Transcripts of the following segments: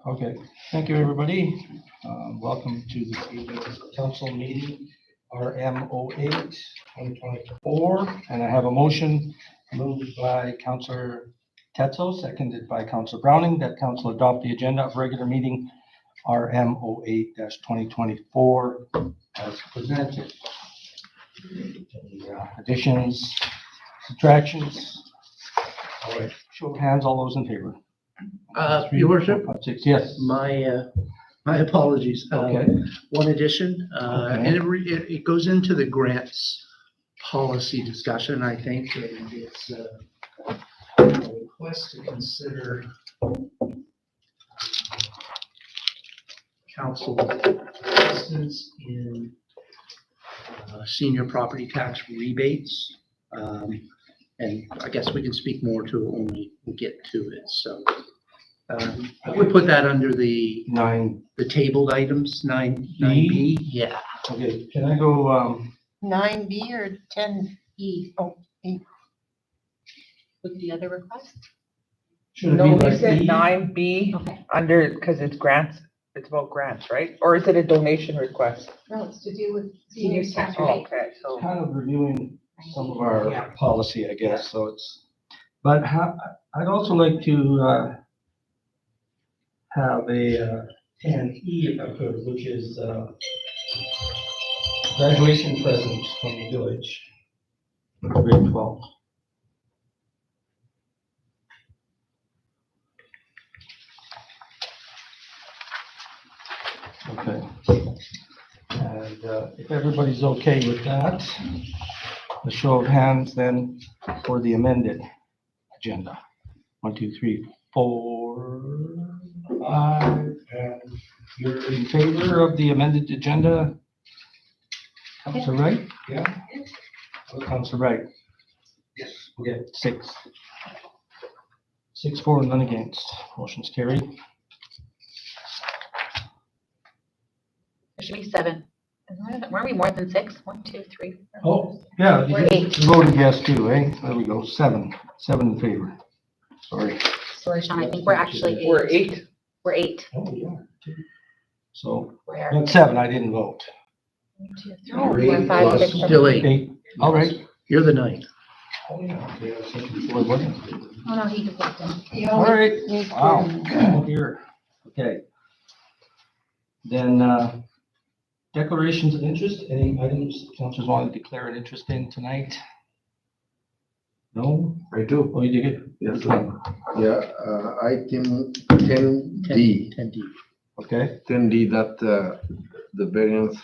Okay, thank you, everybody. Welcome to this evening's council meeting, RM08 2024. And I have a motion moved by Councillor Tetzel, seconded by Councillor Browning, that council adopt the agenda of regular meeting RM08-2024 as presented. Any additions, subtractions? All right, show of hands, all those in favor. Your worship, 5, 6, yes. my apologies. Okay. One addition, Okay. and it goes into the grants policy discussion, I think, and it's a request to consider council assistance in senior property tax rebates. And I guess we can speak more to it when we get to it, so. I would put that under the 9. tabled items, 9B, yeah. Okay, can I go, 9B or 10E? Oh, E. With the other request? should it No, be you like said E? 9B Okay. under, because it's grants, it's about grants, right? Or is it a donation request? No, it's to do with senior tax Oh, rebate. okay, so, Kind of reviewing some of our policy, I guess, so it's, but I'd also like to, have a 10E if I could, which is, graduation present from the village, grade 12. Okay. And if everybody's okay with that, a show of hands then for the amended agenda. 1, 2, 3, 4, 5, and you're in favor of the amended agenda? Councilor Wright? Yeah? Oh, Councilor Wright? Yes. Okay, 6. 6, 4, none against. Motion's carried. There should be 7. Weren't we more than 6? 1, 2, 3. 4. Oh, yeah, We're you 8. voted yes too, eh? There we go, 7 in favor. Sorry. Sorry, Sean, I think we're actually 8. we're 8. We're 8. Oh, yeah. So, We're but 7, I didn't vote. 1, 2, 3, Oh, 4, eight 5, plus 6, 7. still 8. 8, all right. You're the 9th. Oh, yeah, okay, I said before, wasn't it? Oh, no, he just left them. All right, wow, oh, here, okay. Then, declarations of interest, any items councilors want to declare an interest in tonight? No? I do. Oh, you did? Yes. Okay. Yeah, item 10D. 10D. Okay, 10D, that the variance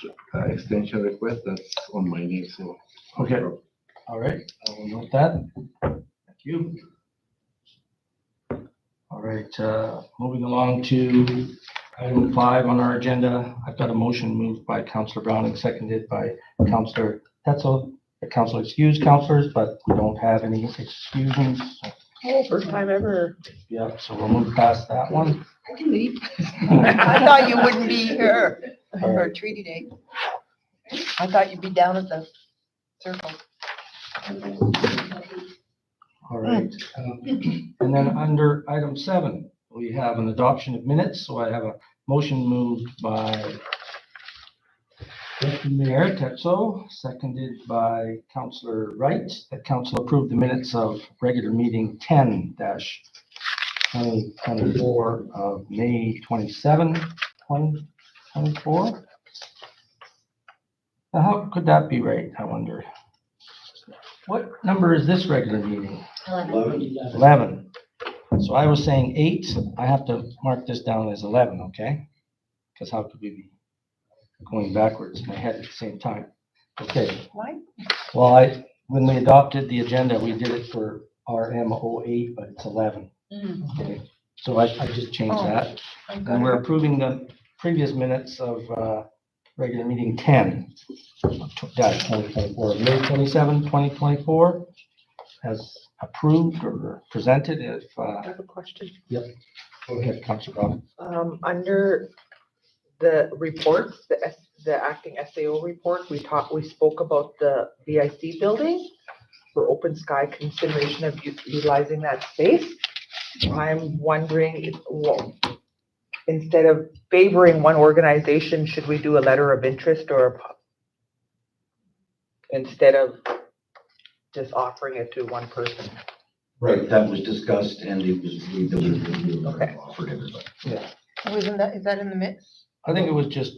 extension request, that's on my name, so. okay, all right, I will note that. Thank you. All right, moving along to item 5 on our agenda. I've got a motion moved by Councillor Browning, seconded by Councillor Tetzel. The council excused councillors, but we don't have any excusings. Oh, first time ever. Yeah, so we'll move past that one. I can leave. I thought you wouldn't be here for treaty day. I thought you'd be down at the circle. All right. And then under item 7, we have an adoption of minutes. So I have a motion moved by Deputy Mayor Tetzel, seconded by Councillor Wright, that council approved the minutes of regular meeting 10-2024 of May 27, 2024. Now, how could that be right, I wonder? What number is this regular meeting? 11. So I was saying 8, I have to mark this down as 11, okay? Because how could we be going backwards in my head at the same time? Okay, Why? well, when we adopted the agenda, we did it for RM08, but it's 11. Okay, so I just changed Oh. that. And we're approving the previous minutes of regular meeting 10-2024, May 27, 2024, as approved or presented. If, I have a question. go ahead, Councilor Brown. Under the reports, the acting SAO report, we spoke about the VIC building for open sky consideration of utilizing that space. I'm wondering, well, instead of favoring one organization, should we do a letter of interest instead of just offering it to one person? Right, that was discussed and it was, we Okay. offered everybody. Is that in the mix? I think it was just,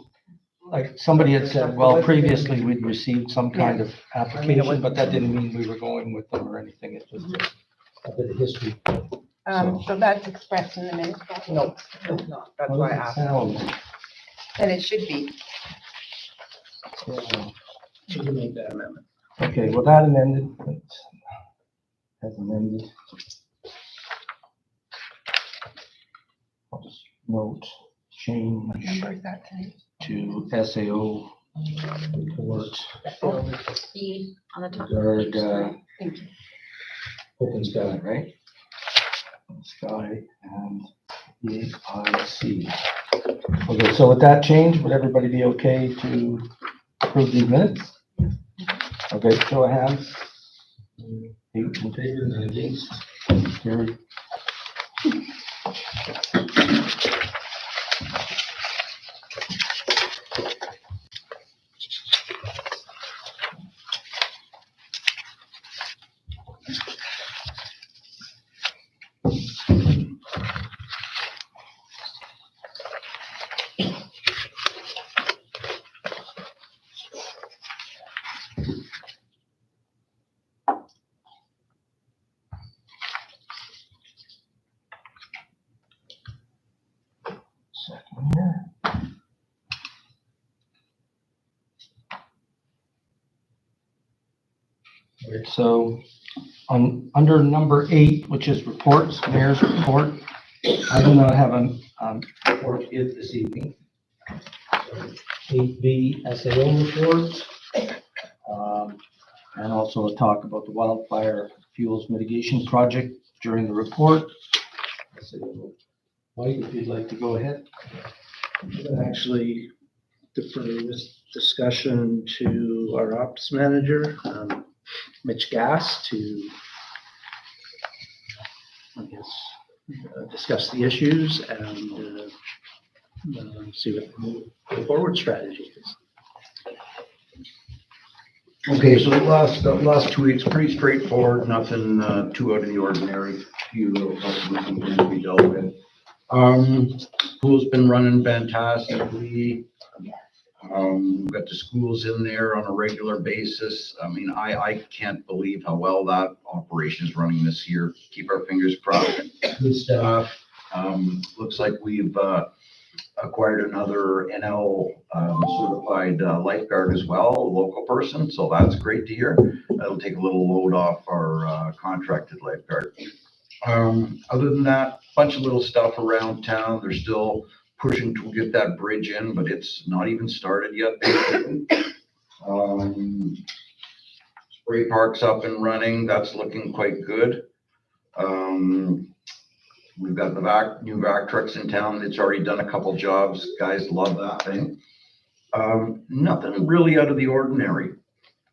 like, somebody had said, well, previously we'd received some kind of application, but that didn't mean we were going with them or anything. It was just a bit of history. So that's expressed in the minutes, No, it's not. That's How why I does it asked. sound? and it should be. Yeah. So you make that amendment. Okay, well, that amended, as amended. I'll just note, change Number is that today? to SAO report, B on the top. regard, Thank you. open sky, right? Sky and EIC. Okay, so with that change, would everybody be okay to approve these minutes? Okay, show of hands. 8 in favor, none against. Carried. Second here. Okay, so under number 8, which is reports, mayor's report, I do not have a report yet this evening. 8B SAO report, and also a talk about the wildfire fuels mitigation project during the report. SAO. Mike, if you'd like to go ahead. Actually defer this discussion to our ops manager, Mitch Gass, to, I guess, discuss the issues and see what the forward strategy is. Okay, so the last 2 weeks, pretty straightforward, nothing too out of the ordinary. Few little customers and things to be dealt with. Pool's been running fantastically. We've got the schools in there on a regular basis. I mean, I can't believe how well that operation is running this year. Keep our fingers crossed. Good stuff. Looks like we've acquired another NL certified lifeguard as well, a local person, so that's great to hear. That'll take a little load off our contracted lifeguard. Other than that, bunch of little stuff around town. They're still pushing to get that bridge in, but it's not even started yet, basically. Spray park's up and running. That's looking quite good. We've got the new vac trucks in town. It's already done a couple jobs. Guys love that thing. Nothing really out of the ordinary.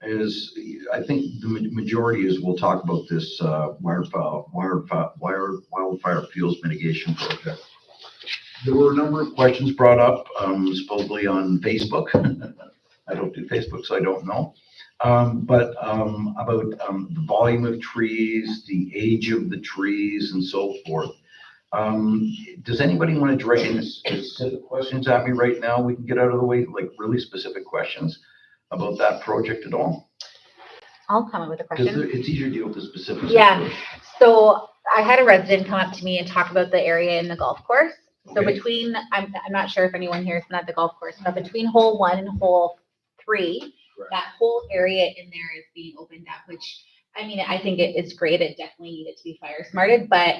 I think the majority is, we'll talk about this wildfire fuels mitigation project. There were a number of questions brought up, supposedly on Facebook. I don't do Facebook, so I don't know. But about the volume of trees, the age of the trees, and so forth. Does anybody want to direct any specific questions at me right now? We can get out of the way, like really specific questions about that project at all? I'll come up with a Because question. it's easier to deal with the specifics. Yeah. So I had a resident come up to me and talk about the area in the golf course. So Okay. between, I'm not sure if anyone here has been at the golf course, but between hole 1 and hole 3, Correct. that whole area in there is being opened up, which, I mean, I think it's great. It definitely needed to be fire smarted, but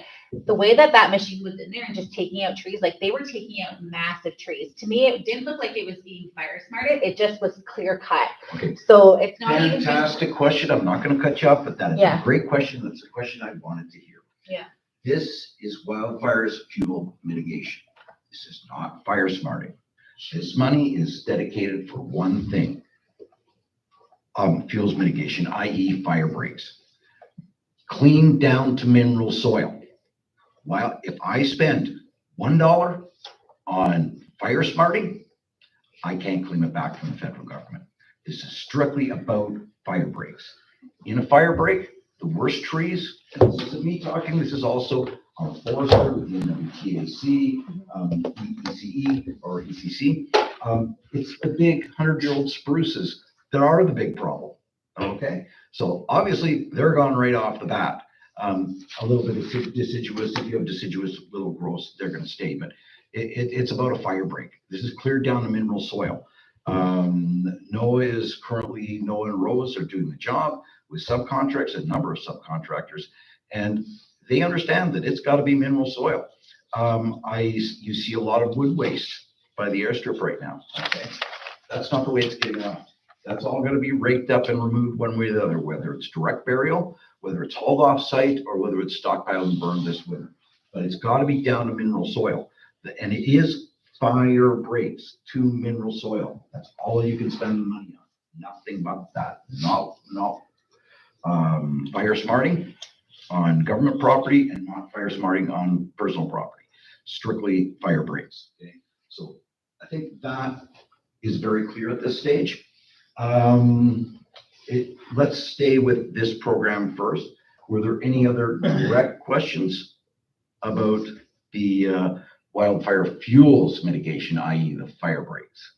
the way that machine was in there and just taking out trees, like they were taking out massive trees. To me, it didn't look like it was being fire smarted. It just was clear cut. Okay. So it's not even. Fantastic question. I'm not going to cut you off, but that is a Yeah. great question. That's a question I wanted to hear. Yeah. This is wildfires fuel mitigation. This is not fire smarting. This money is dedicated for one thing. Fuels mitigation, i.e. fire breaks. Clean down to mineral soil. While if I spend $1 on fire smarting, I can't claim it back from the federal government. This is strictly about fire breaks. In a fire break, the worst trees, and this isn't me talking, this is also our forester within WTAC, ECE or ECC. It's the big 100-year-old spruces that are the big problem. Okay, so obviously they're gone right off the bat. A little bit of deciduous, if you have deciduous little growths, they're going to stay, but it's about a fire break. This is cleared down the mineral soil. NOAA and Rose are doing the job with subcontractors, a number of subcontractors, and they understand that it's got to be mineral soil. You see a lot of wood waste by the airstrip right now. Okay, that's not the way it's getting out. That's all going to be raked up and removed one way or the other, whether it's direct burial, whether it's hauled off site, or whether it's stockpiled and burned this winter. But it's got to be down to mineral soil, and it is fire breaks to mineral soil. That's all you can spend the money on. Nothing but that. No. Fire smarting on government property and not fire smarting on personal property. Strictly fire breaks. Okay, so I think that is very clear at this stage. Let's stay with this program first. Were there any other direct questions about the wildfire fuels mitigation, i.e. the fire breaks?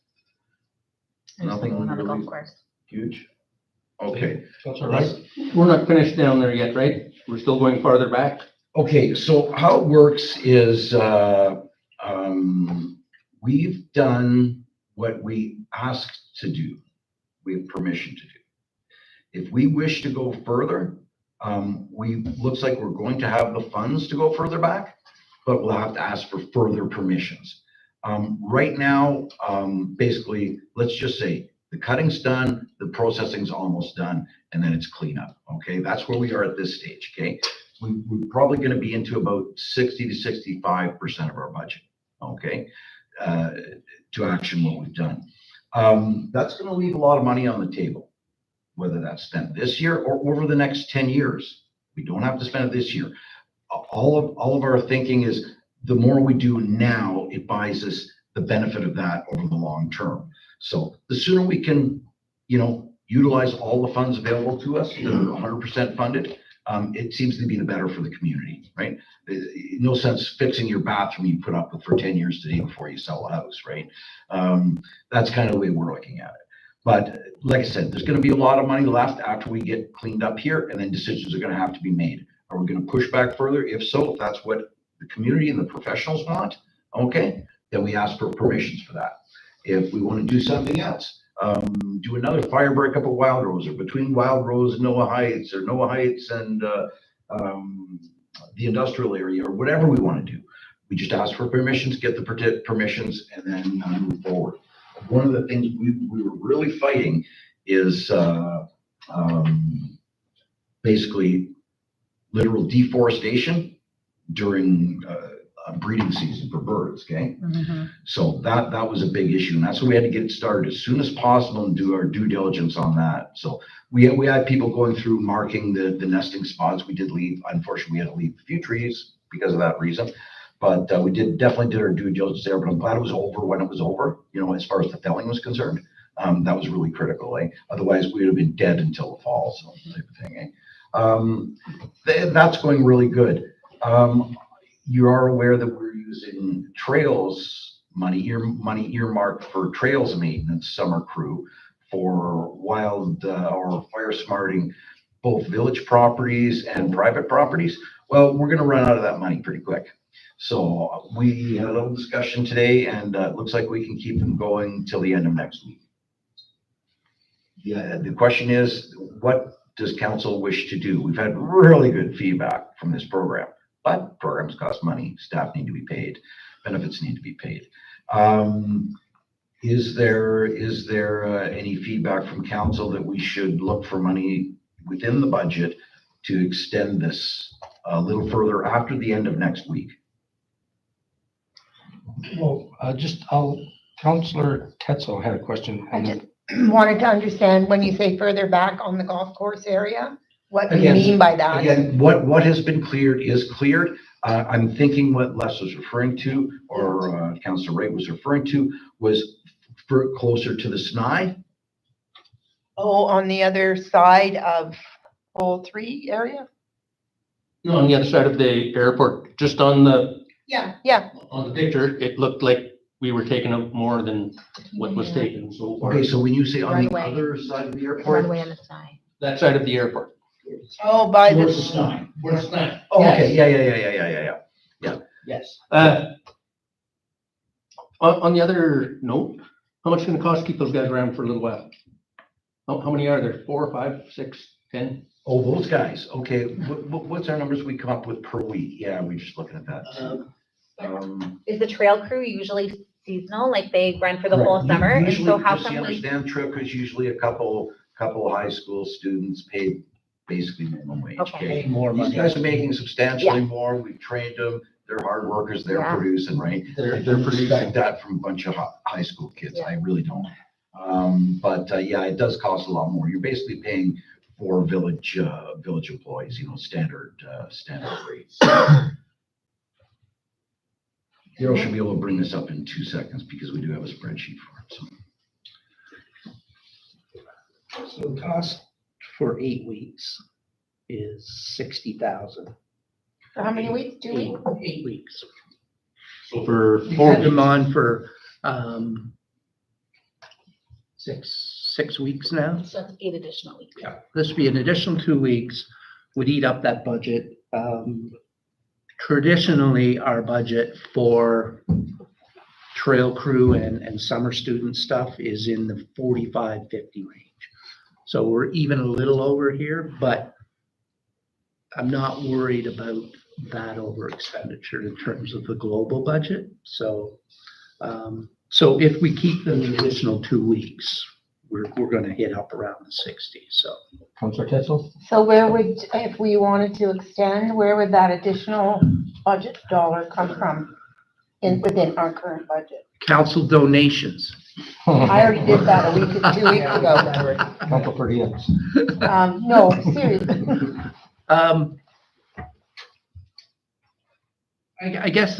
Nothing On the golf really course. huge? Okay. That's all right. We're not finished down there yet, right? We're still going farther back? Okay, so how it works is, we've done what we asked to do. We have permission to do. If we wish to go further, looks like we're going to have the funds to go further back, but we'll have to ask for further permissions. Right now, basically, let's just say the cutting's done, the processing's almost done, and then it's cleanup. Okay, that's where we are at this stage. Okay, we're probably going to be into about 60 to 65% of our budget. Okay, to action what we've done. That's going to leave a lot of money on the table, whether that's spent this year or over the next 10 years. We don't have to spend it this year. All of our thinking is the more we do now, it buys us the benefit of that over the long term. So the sooner we can, utilize all the funds available to us that are 100% funded, it seems to be the better for the community, right? No sense fixing your bathroom you put up with for 10 years today before you sell a house, right? That's kind of the way we're looking at it. But like I said, there's going to be a lot of money left after we get cleaned up here, and then decisions are going to have to be made. Are we going to push back further? If so, if that's what the community and the professionals want, okay, then we ask for permissions for that. If we want to do something else, do another fire break up at Wild Rose, or between Wild Rose and Noah Heights, or Noah Heights and the industrial area, or whatever we want to do. We just ask for permissions, get the permissions, and then move forward. One of the things we were really fighting is basically literal deforestation during breeding season for birds, okay? So that was a big issue, and that's why we had to get it started as soon as possible and do our due diligence on that. So we had people going through marking the nesting spots. We did leave, unfortunately, we had to leave a few trees because of that reason. But we definitely did our due diligence there, but I'm glad it was over when it was over, as far as the felling was concerned. That was really critical, eh? Otherwise, we would have been dead until the fall, so type of thing, eh? That's going really good. You are aware that we're using trails money earmarked for trails maintenance summer crew for wild or fire smarting both village properties and private properties. Well, we're going to run out of that money pretty quick. So we had a little discussion today, and it looks like we can keep them going till the end of next week. Yeah, the question is, what does council wish to do? We've had really good feedback from this program, but programs cost money, staff need to be paid, benefits need to be paid. Is there any feedback from council that we should look for money within the budget to extend this a little further after the end of next week? Well, Councillor Tetzel had a question. I just wanted to understand, when you say further back on the golf course area, what do you Again- mean by that? Again, what has been cleared is cleared. I'm thinking what Les was referring to, or Councilor Wright was referring to, was for closer to the Snai. Oh, on the other side of Pole 3 area? No, on the other side of the airport, just on the Yeah, picture, it looked like we were taking up more than what was taken so far. Okay, so when you say on the Runway. other side of the airport? Runway on the side. That side of the airport. oh, by Towards the the, Stein. Where's that? Oh, okay, yeah. Yes. On the other note, how much is it gonna cost to keep those guys around for a little while? How many are there? 4, 5, 6, 10? Oh, those guys, okay, what's our numbers we come up with per week? Yeah, we're just looking at that. Is the trail crew usually seasonal, like they run for the whole summer? And Usually, so how just so you come we, understand, trip is usually a couple of high school students paid basically minimum wage. Okay. More These money. guys are making substantially more, we've trained them, they're hard workers, they're Yeah. producing, right? They're I don't producing. expect that from a bunch of high school kids, I really don't. But yeah, it does cost a lot more, you're basically paying for village employees, standard rates. Daryl should be able to bring this up in 2 seconds because we do have a spreadsheet for it, so. So the cost for 8 weeks is 60,000. for how many weeks? 2 weeks? 8 weeks. So for We 4 had them weeks, on for, 6 weeks now. so that's 8 additional weeks. Yeah, this would be an additional 2 weeks, would eat up that budget. Traditionally, our budget for trail crew and summer student stuff is in the 45-50 range. So we're even a little over here, but I'm not worried about that over expenditure in terms of the global budget. So, so if we keep them the additional 2 weeks, we're gonna hit up around the 60, so. Councillor Tetzel? So where would, if we wanted to extend, where would that additional budget dollar come from within our current budget? Council donations. I already did that 2 weeks ago. Council for Diaz. No, seriously. I guess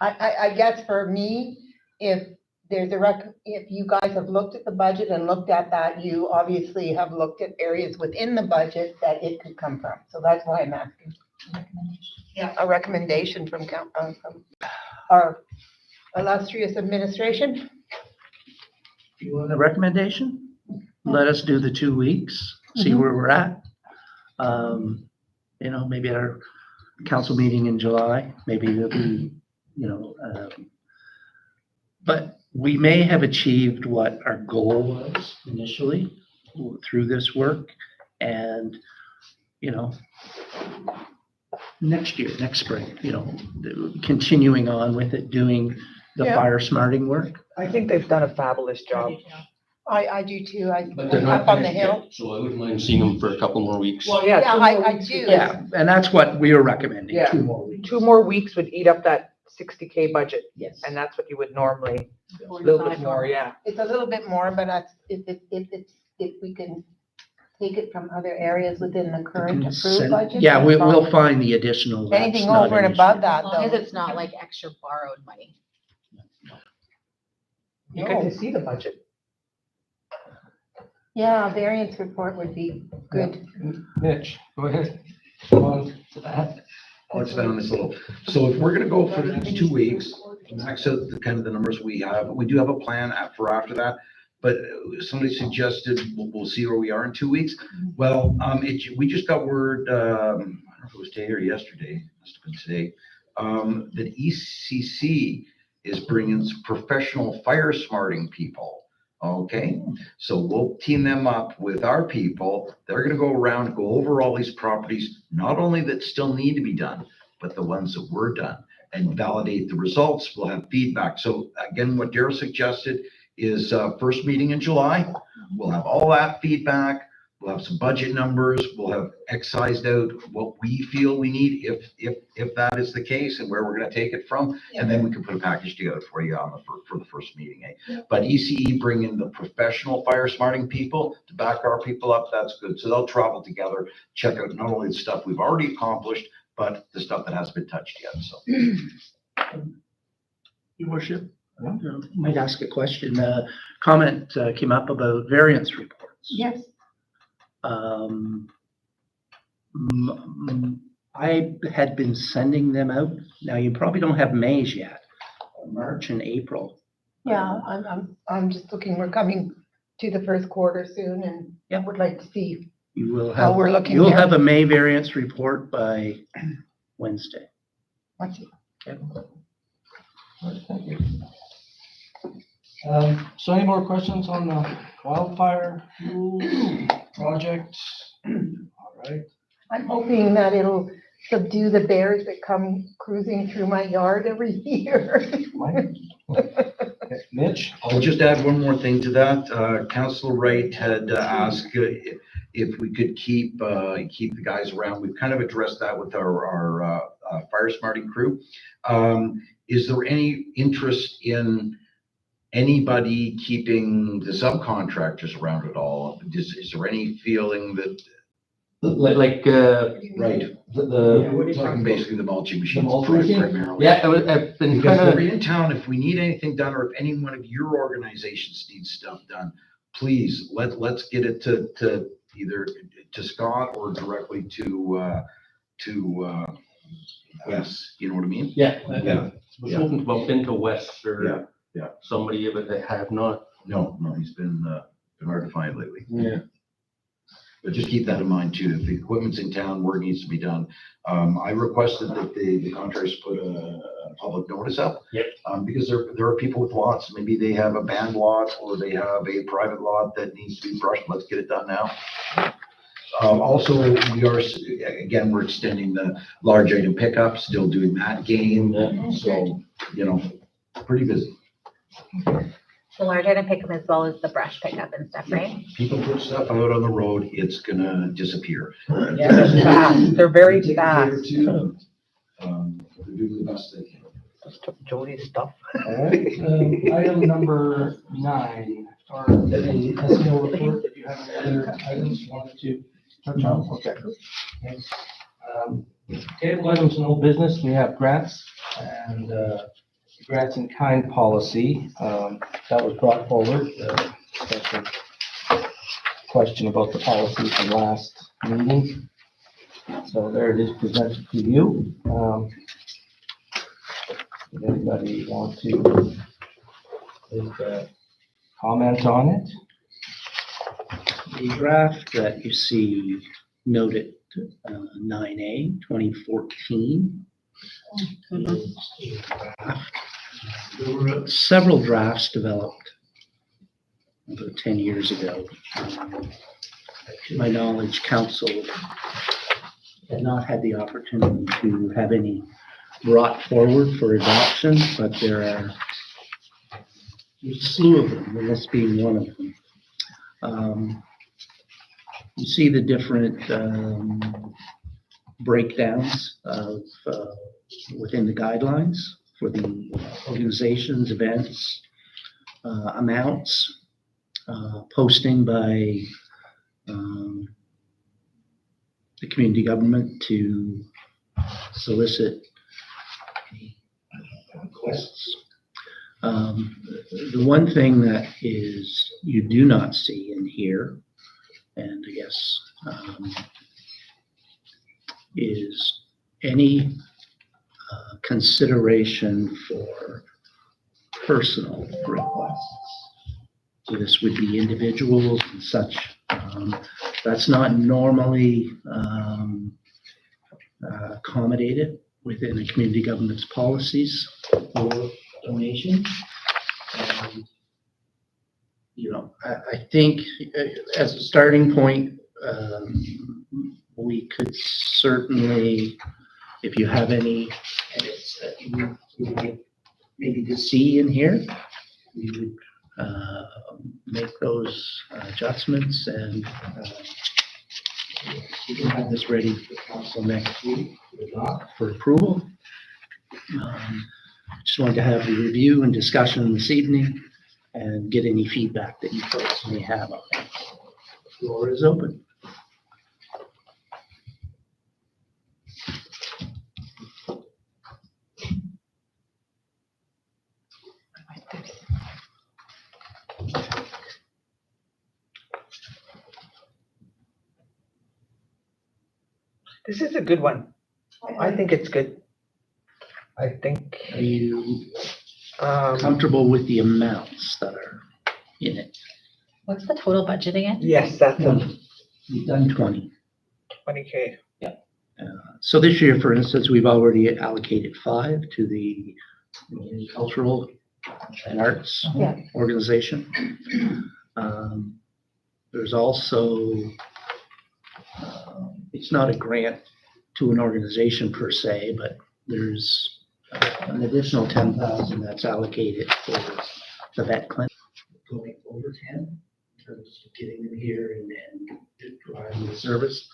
I guess for me, if there's if you guys have looked at the budget and looked at that, you obviously have looked at areas within the budget that it could come from. So that's why I'm asking. Yeah, a recommendation from our illustrious administration. you want a recommendation? Let us do the 2 weeks, see where we're at. Maybe at our council meeting in July, maybe there'll be, but we may have achieved what our goal was initially through this work. And, next year, next spring, continuing on with it, doing the Yeah. fire smarting work. I think they've done a fabulous job. I do too. but they're I'm not up on the finished hill. yet, so I wouldn't mind seeing them for a couple more weeks. Well, Yeah, yeah, I do. Yeah, and that's what we were recommending, Yeah. 2 more weeks. 2 more weeks would eat up that 60K budget, Yes. and that's what you would normally, a little bit more, yeah. It's a little bit more, but if we can take it from other areas within the current approved Consent- budget. Yeah, that's we'll fine. find the additional. that's Anything not over and an above issue. that As long as though. it's not like extra borrowed money. You get to see the budget. Yeah, variance report would be good. Mitch, go ahead. Go on to that. I'll expand on this a little. So if we're gonna go for the next 2 weeks, max out the kind of the numbers we have, we do have a plan for after that. But somebody suggested, we'll see where we are in 2 weeks. Well, we just got word, I don't know if it was today or yesterday, must have been today, that ECC is bringing some professional fire smarting people. Okay, so we'll team them up with our people. They're gonna go around, go over all these properties, not only that still need to be done, but the ones that were done, and validate the results. We'll have feedback. So again, what Daryl suggested is first meeting in July. We'll have all that feedback. We'll have some budget numbers. We'll have excised out what we feel we need, if that is the case, and where we're gonna take it from. And then we can put a package together for you for the first meeting, eh? But ECE bring in the professional fire smarting people to back our people up. That's good. So they'll travel together, check out not only the stuff we've already accomplished, but the stuff that hasn't been touched yet, so. Your worship, Yeah. might ask a question. Comment came up about variance reports. Yes. I had been sending them out. Now, you probably don't have May's yet, March and April. Yeah, I'm just looking, we're coming to the first quarter soon and I Yeah. would like to see You will how have, we're looking. you'll here. have a May variance report by Wednesday. Let's see. Thank you. So any more questions on the wildfire fuel project? All right. I'm hoping that it'll subdue the bears that come cruising through my yard every year. Mike? Okay, Mitch? I'll just add one more thing to that. Councilor Wright had asked if we could keep the guys around. We've kind of addressed that with our fire smarting crew. Is there any interest in anybody keeping the subcontractors around at all? Is there any feeling that, Like, right, the, talking basically the mulching machines mulching machine? primarily? yeah, I've been Because kind we're of, in town, if we need anything done, or if any one of your organizations needs stuff done, please, let's get it to either to Scott or directly to Wes, you know what I mean? yeah, Yeah. I was hoping to bump into Wes or Yeah. somebody, but I have not. No, he's been hard to find lately. Yeah. But just keep that in mind too. If the equipment's in town, work needs to be done. I requested that the contractors put a public notice up. Yep. Because there are people with lots. Maybe they have a band lot or they have a private lot that needs to be brushed. Let's get it done now. Also, again, we're extending the large item pickup, still doing that game. Yeah. So, pretty busy. The large item pickup as well as the brush pickup and stuff, right? People put stuff out on the road, it's gonna disappear. Yeah, they're fast. They're very Take care fast. too. They're doing the best they can. Just took Jody's stuff. All right, item number 9, or the SEO report, if you have any other items you wanted to touch on, okay. Thanks. Table items and old business, we have grants and grants in kind policy, that was brought forward, special question about the policy from last meeting. So there it is presented to you. Does anybody want to comment on it? The draft that you see noted 9A 2014 is a draft. There were several drafts developed about 10 years ago. To my knowledge, council had not had the opportunity to have any brought forward for adoption, but there are a slew of them, and this being one of them. You see the different breakdowns of within the guidelines for the organizations, events, amounts, posting by the community government to solicit requests. The one thing that is you do not see in here, and I guess is any consideration for personal requests. So this would be individuals and such. That's not normally accommodated within the community government's policies for donations. I think as a starting point, we could certainly, if you have any edits that you would like maybe to see in here, we would make those adjustments and we can have this ready for council next week for approval. Just wanted to have the review and discussion this evening and get any feedback that you folks may have on it. The floor is open. This is a good one. I think it's good. I think, Are you um, comfortable with the amounts that are in it? What's the total budget again? yes, that's a 20. We've done 20. 20K. So this year, for instance, we've already allocated 5 to the cultural and arts Yeah. organization. There's also, it's not a grant to an organization per se, but there's an additional 10,000 that's allocated for the vet clinic. Going over 10 in terms of getting them here and providing the service.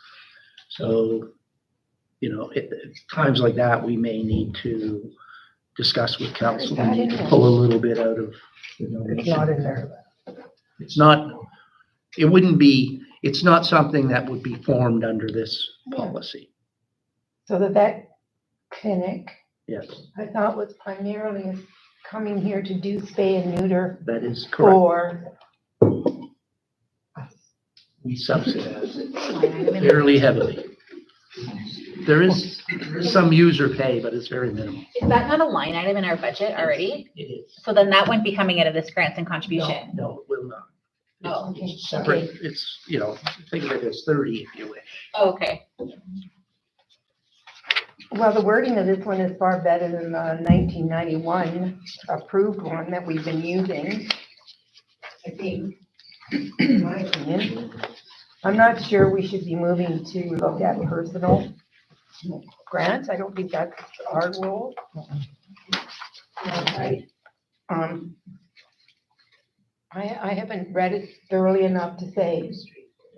So, you know, at times like that, we may need to discuss with council. We need to pull a little bit out of the It's not donation. in there. It's not, it wouldn't be, it's not something that would be formed under this policy. So the vet clinic, Yes, I thought was primarily coming here to do spay and neuter that is correct. for, We subsidize it fairly heavily. There is some user pay, but it's very minimal. Is that not a line item in our budget already? It is. So then that wouldn't be coming out of this grants and contribution? No, it will not. Oh, It's okay. separate, it's, you know, think of it as 30 if you wish. Oh, okay. well, the wording of this one is far better than the 1991 approved one that we've been using. I think, in my opinion. I'm not sure we should be moving to look at personal grants. I don't think that's our role. I haven't read it thoroughly enough to say,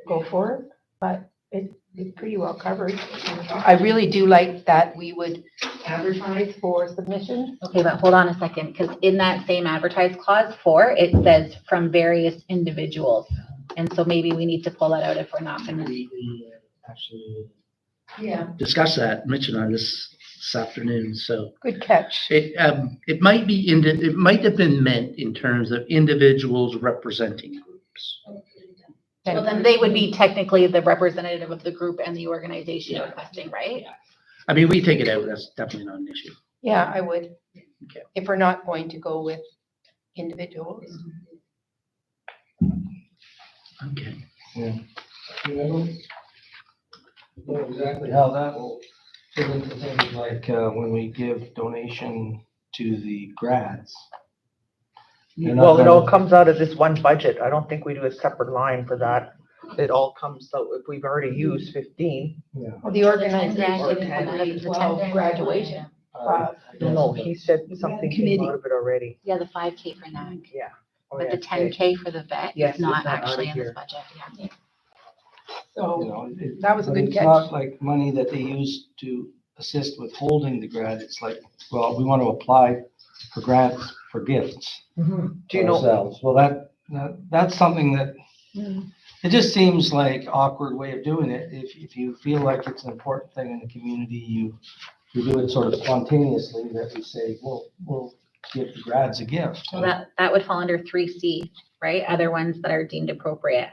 go for it, but it's pretty well covered. I really do like that we would advertise for submissions. Okay, but hold on a second, because in that same advertise clause 4, it says from various individuals. And so maybe we need to pull that out if we're not gonna. We actually Yeah. discussed that, Mitch and I, this afternoon, so. Good catch. It might be, it might have been meant in terms of individuals representing groups. Well, then they would be technically the representative of the group and the organization requesting, right? I mean, we take it out, that's definitely not an issue. Yeah, I would. Okay. If we're not going to go with individuals. Okay. I don't know exactly how that will fit into things like, when we give donation to the grads. You're not Well, it all gonna- comes out of this one budget. I don't think we do a separate line for that. It all comes out, if we've already used 15. Yeah. Well, the organization Or had 10, the 12 graduation. No, he said something came out of it already. Yeah, the 5K for NAC, Yeah. Oh, but yeah, the 10K for the vet Yes, is it's not not out actually of in this here. budget. Yeah. You So know, that was a but good it's catch. not like money that they use to assist with holding the grad. It's like, well, we want to apply for grants for gifts Do you know, ourselves. Well, that's something that, Mm. it just seems like awkward way of doing it. If you feel like it's an important thing in the community, you do it sort of spontaneously, that we say, well, we'll give the grads a gift. Well, that would fall under 3C, right? Other ones that are deemed appropriate.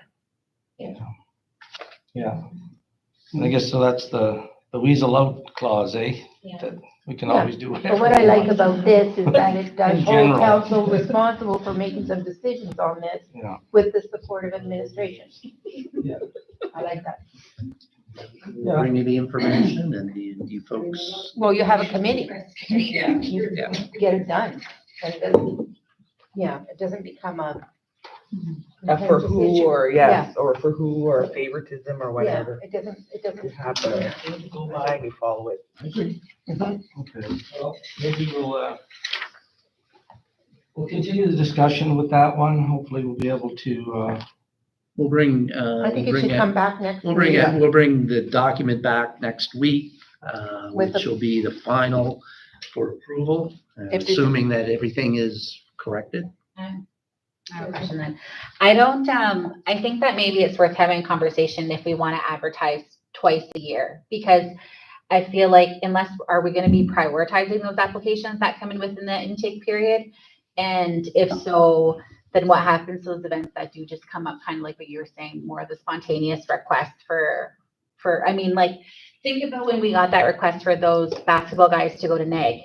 Yeah. And I guess so that's the weasel out clause, eh? Yeah. That we can Yeah. always do whatever. But what I like about this is that it does In hold general. council responsible for making some decisions on this Yeah. with the support of administration. Yeah. I like that. Yeah. Bring me the information and you folks. Well, you have a committee. You get it done. And it doesn't, yeah, it doesn't become a. for who contentious or issue. yes, or for who or favoritism or Yeah, whatever. it doesn't, it You doesn't. have to go by and you follow it. Okay, well, maybe we'll continue the discussion with that one. Hopefully we'll be able to, We'll bring, I think it should come back next We'll bring week. it, we'll bring the document back next week, With the- which will be the final for approval, If it's- assuming that everything is corrected. I have a question then. I don't, I think that maybe it's worth having a conversation if we want to advertise twice a year. Because I feel like unless, are we going to be prioritizing those applications that come in within the intake period? And if so, then what happens to those events that do just come up, kind of like what you were saying, more of the spontaneous request for, I mean, like, think about when we got that request for those basketball guys to go to NAG.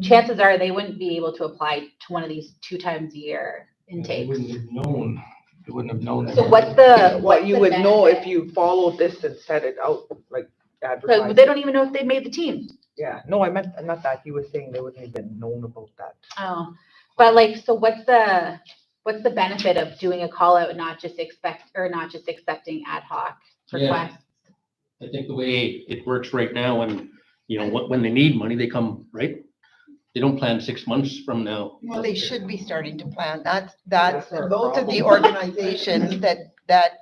Chances are they wouldn't be able to apply to one of these 2 times a year They intakes. wouldn't have known, they wouldn't have known. So what's the, What you would know if benefit? you followed this and set it out, like So advertised. they don't even know if they made the team. Yeah, no, I meant, not that, he was saying they wouldn't even known about that. Oh, but like, so what's the benefit of doing a call out, not just accepting ad hoc Yeah. requests? I think the way it works right now, when, when they need money, they come, right? They don't plan 6 months from now. Well, they should be starting to plan. That's, That's our most of the problem. organizations that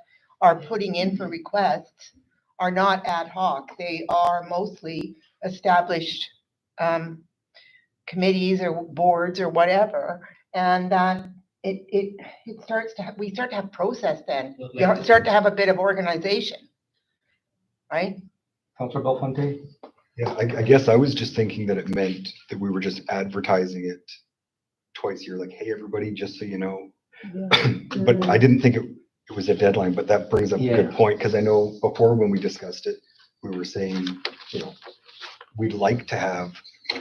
are putting in for requests are not ad hoc. They are mostly established, committees or boards or whatever. And that it starts to have, we start to have process then. We start to have a bit of organization. Right? Councilor Belfonte? Yeah, I guess I was just thinking that it meant that we were just advertising it twice a year, like, hey, everybody, just so you know. But I didn't think it was a deadline, but that brings up a good point, because I know before when we discussed it, we were saying, we'd like to have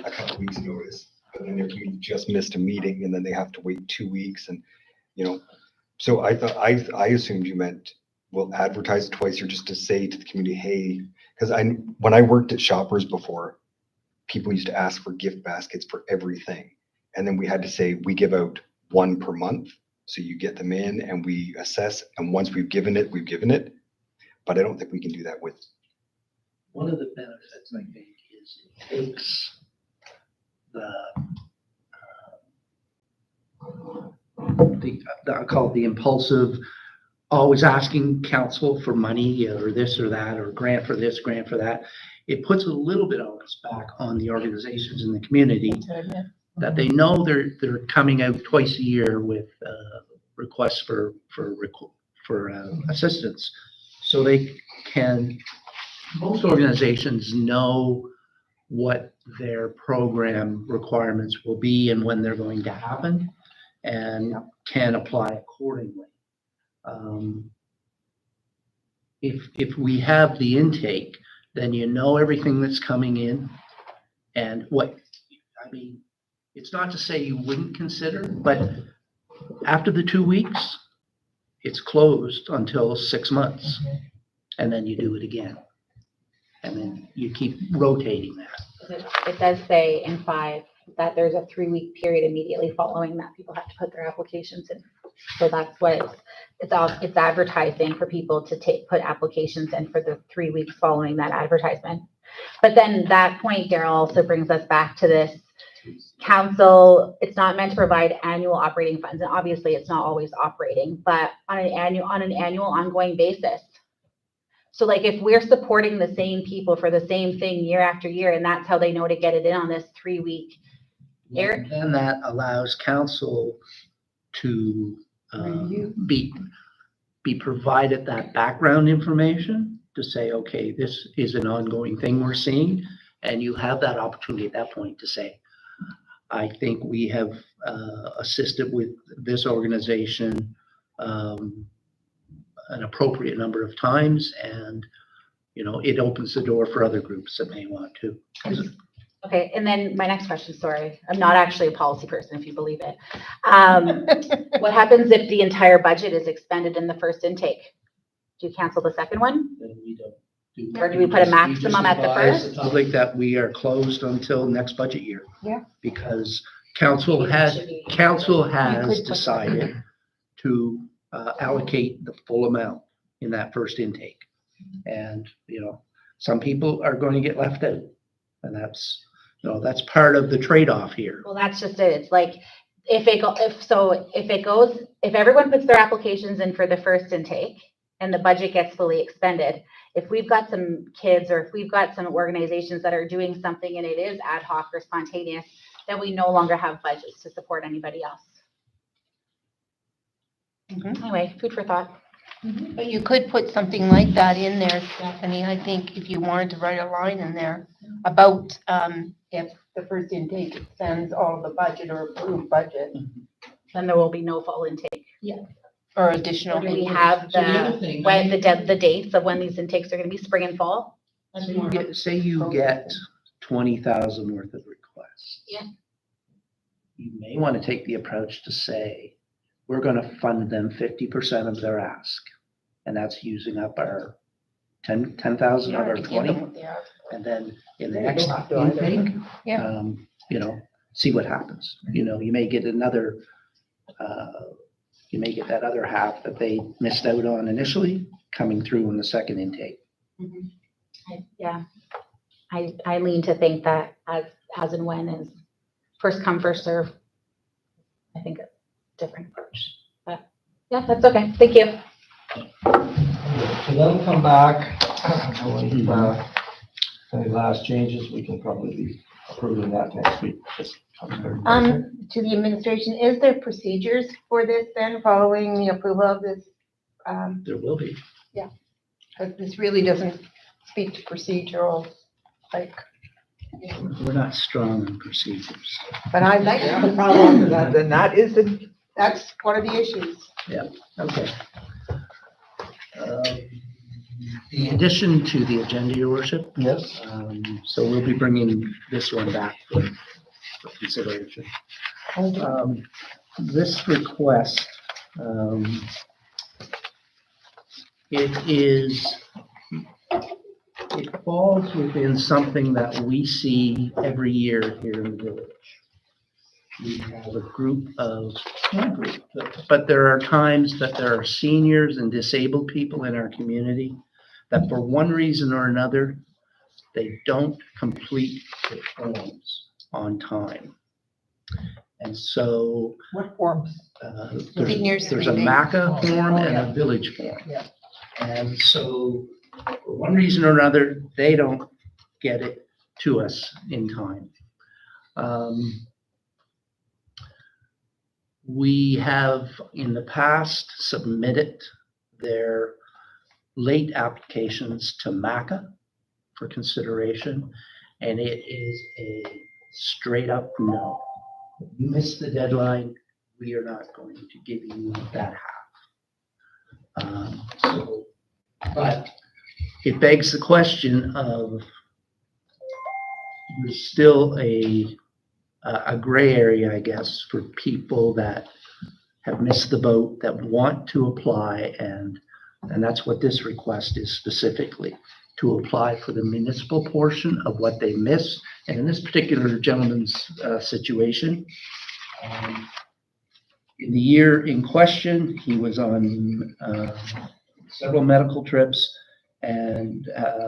a couple weeks notice, but then if we just missed a meeting and then they have to wait 2 weeks and, so I thought, I assumed you meant we'll advertise it twice a year just to say to the community, hey, because when I worked at Shoppers before, people used to ask for gift baskets for everything. And then we had to say, we give out 1 per month. So you get them in and we assess. And once we've given it, we've given it. But I don't think we can do that with. One of the benefits, I think, is it takes I call it the impulsive, always asking council for money or this or that, or grant for this, grant for that. It puts a little bit of onus back on the organizations in the community that they know they're coming out twice a year with requests for assistance. So they can, most organizations know what their program requirements will be and when they're going to happen, and can apply accordingly. If we have the intake, then you know everything that's coming in and it's not to say you wouldn't consider, but after the 2 weeks, it's closed until 6 months. And then you do it again. And then you keep rotating that. It does say in 5 that there's a 3-week period immediately following that people have to put their applications in. So that's what it's advertising for people to put applications in for the 3 weeks following that advertisement. But then that point, Daryl, also brings us back to this council. It's not meant to provide annual operating funds, and obviously it's not always operating, but on an annual ongoing basis. So like if we're supporting the same people for the same thing year after year, and that's how they know to get it in on this 3-week. Eric? And that allows council to be provided that background information to say, okay, this is an ongoing thing we're seeing. And you have that opportunity at that point to say, I think we have assisted with this organization an appropriate number of times, and it opens the door for other groups that may want to. Okay, and then my next question, sorry, I'm not actually a policy person, if you believe it. What happens if the entire budget is expended in the first intake? Do you cancel the second one? Then we don't Or do we put a maximum at the advise first? the public that we are closed until next budget year. Yeah. Because council has decided to allocate the full amount in that first intake. And, some people are going to get left out. And that's part of the trade-off here. Well, that's just it. It's like, if everyone puts their applications in for the first intake and the budget gets fully expended, if we've got some kids or if we've got some organizations that are doing something and it is ad hoc or spontaneous, then we no longer have budgets to support anybody else. Anyway, food for thought. But you could put something like that in there, Stephanie. I think if you wanted to write a line in there about if the first intake extends all of the budget or approved budget Then there will be no fall intake. or additional. Do we have So the other thing- the dates of when these intakes are going to be, spring and fall? Say you get 20,000 worth of requests. Yeah. You may want to take the approach to say, we're going to fund them 50% of their ask. And that's using up our 10,000 out of our 20. And then in the Yeah, you next don't have to either. intake, Yeah. see what happens. You may get another, you may get that other half that they missed out on initially coming through in the second intake. Yeah, I lean to think that as and when is first come, first serve. I think a different approach, but yeah, that's okay. Thank you. So then come back, any last changes, we can probably be approving that next week. Just comes very quickly. To the administration, is there procedures for this then, following the approval of this? There will be. Because this really doesn't speak to procedural, like, We're not strong in procedures. but I like, Yeah, the problem is that, then that is the, that's one of the issues. Okay. In addition to the agenda, your worship, Yes, so we'll be bringing this one back for consideration. This request, it falls within something that we see every year here in the village. We have a group of, not a group, but there are times that there are seniors and disabled people in our community that for one reason or another, they don't complete the forms on time. And so what forms? Seniors there's a meeting. MACA form Oh, and yeah. a village form. Yeah. And so for one reason or another, they don't get it to us in time. We have in the past submitted their late applications to MACA for consideration, and it is a straight up no. If you miss the deadline, we are not going to give you that half. But it begs the question of there's still a gray area, I guess, for people that have missed the boat, that want to apply, and that's what this request is specifically, to apply for the municipal portion of what they missed. And in this particular gentleman's situation, in the year in question, he was on several medical trips and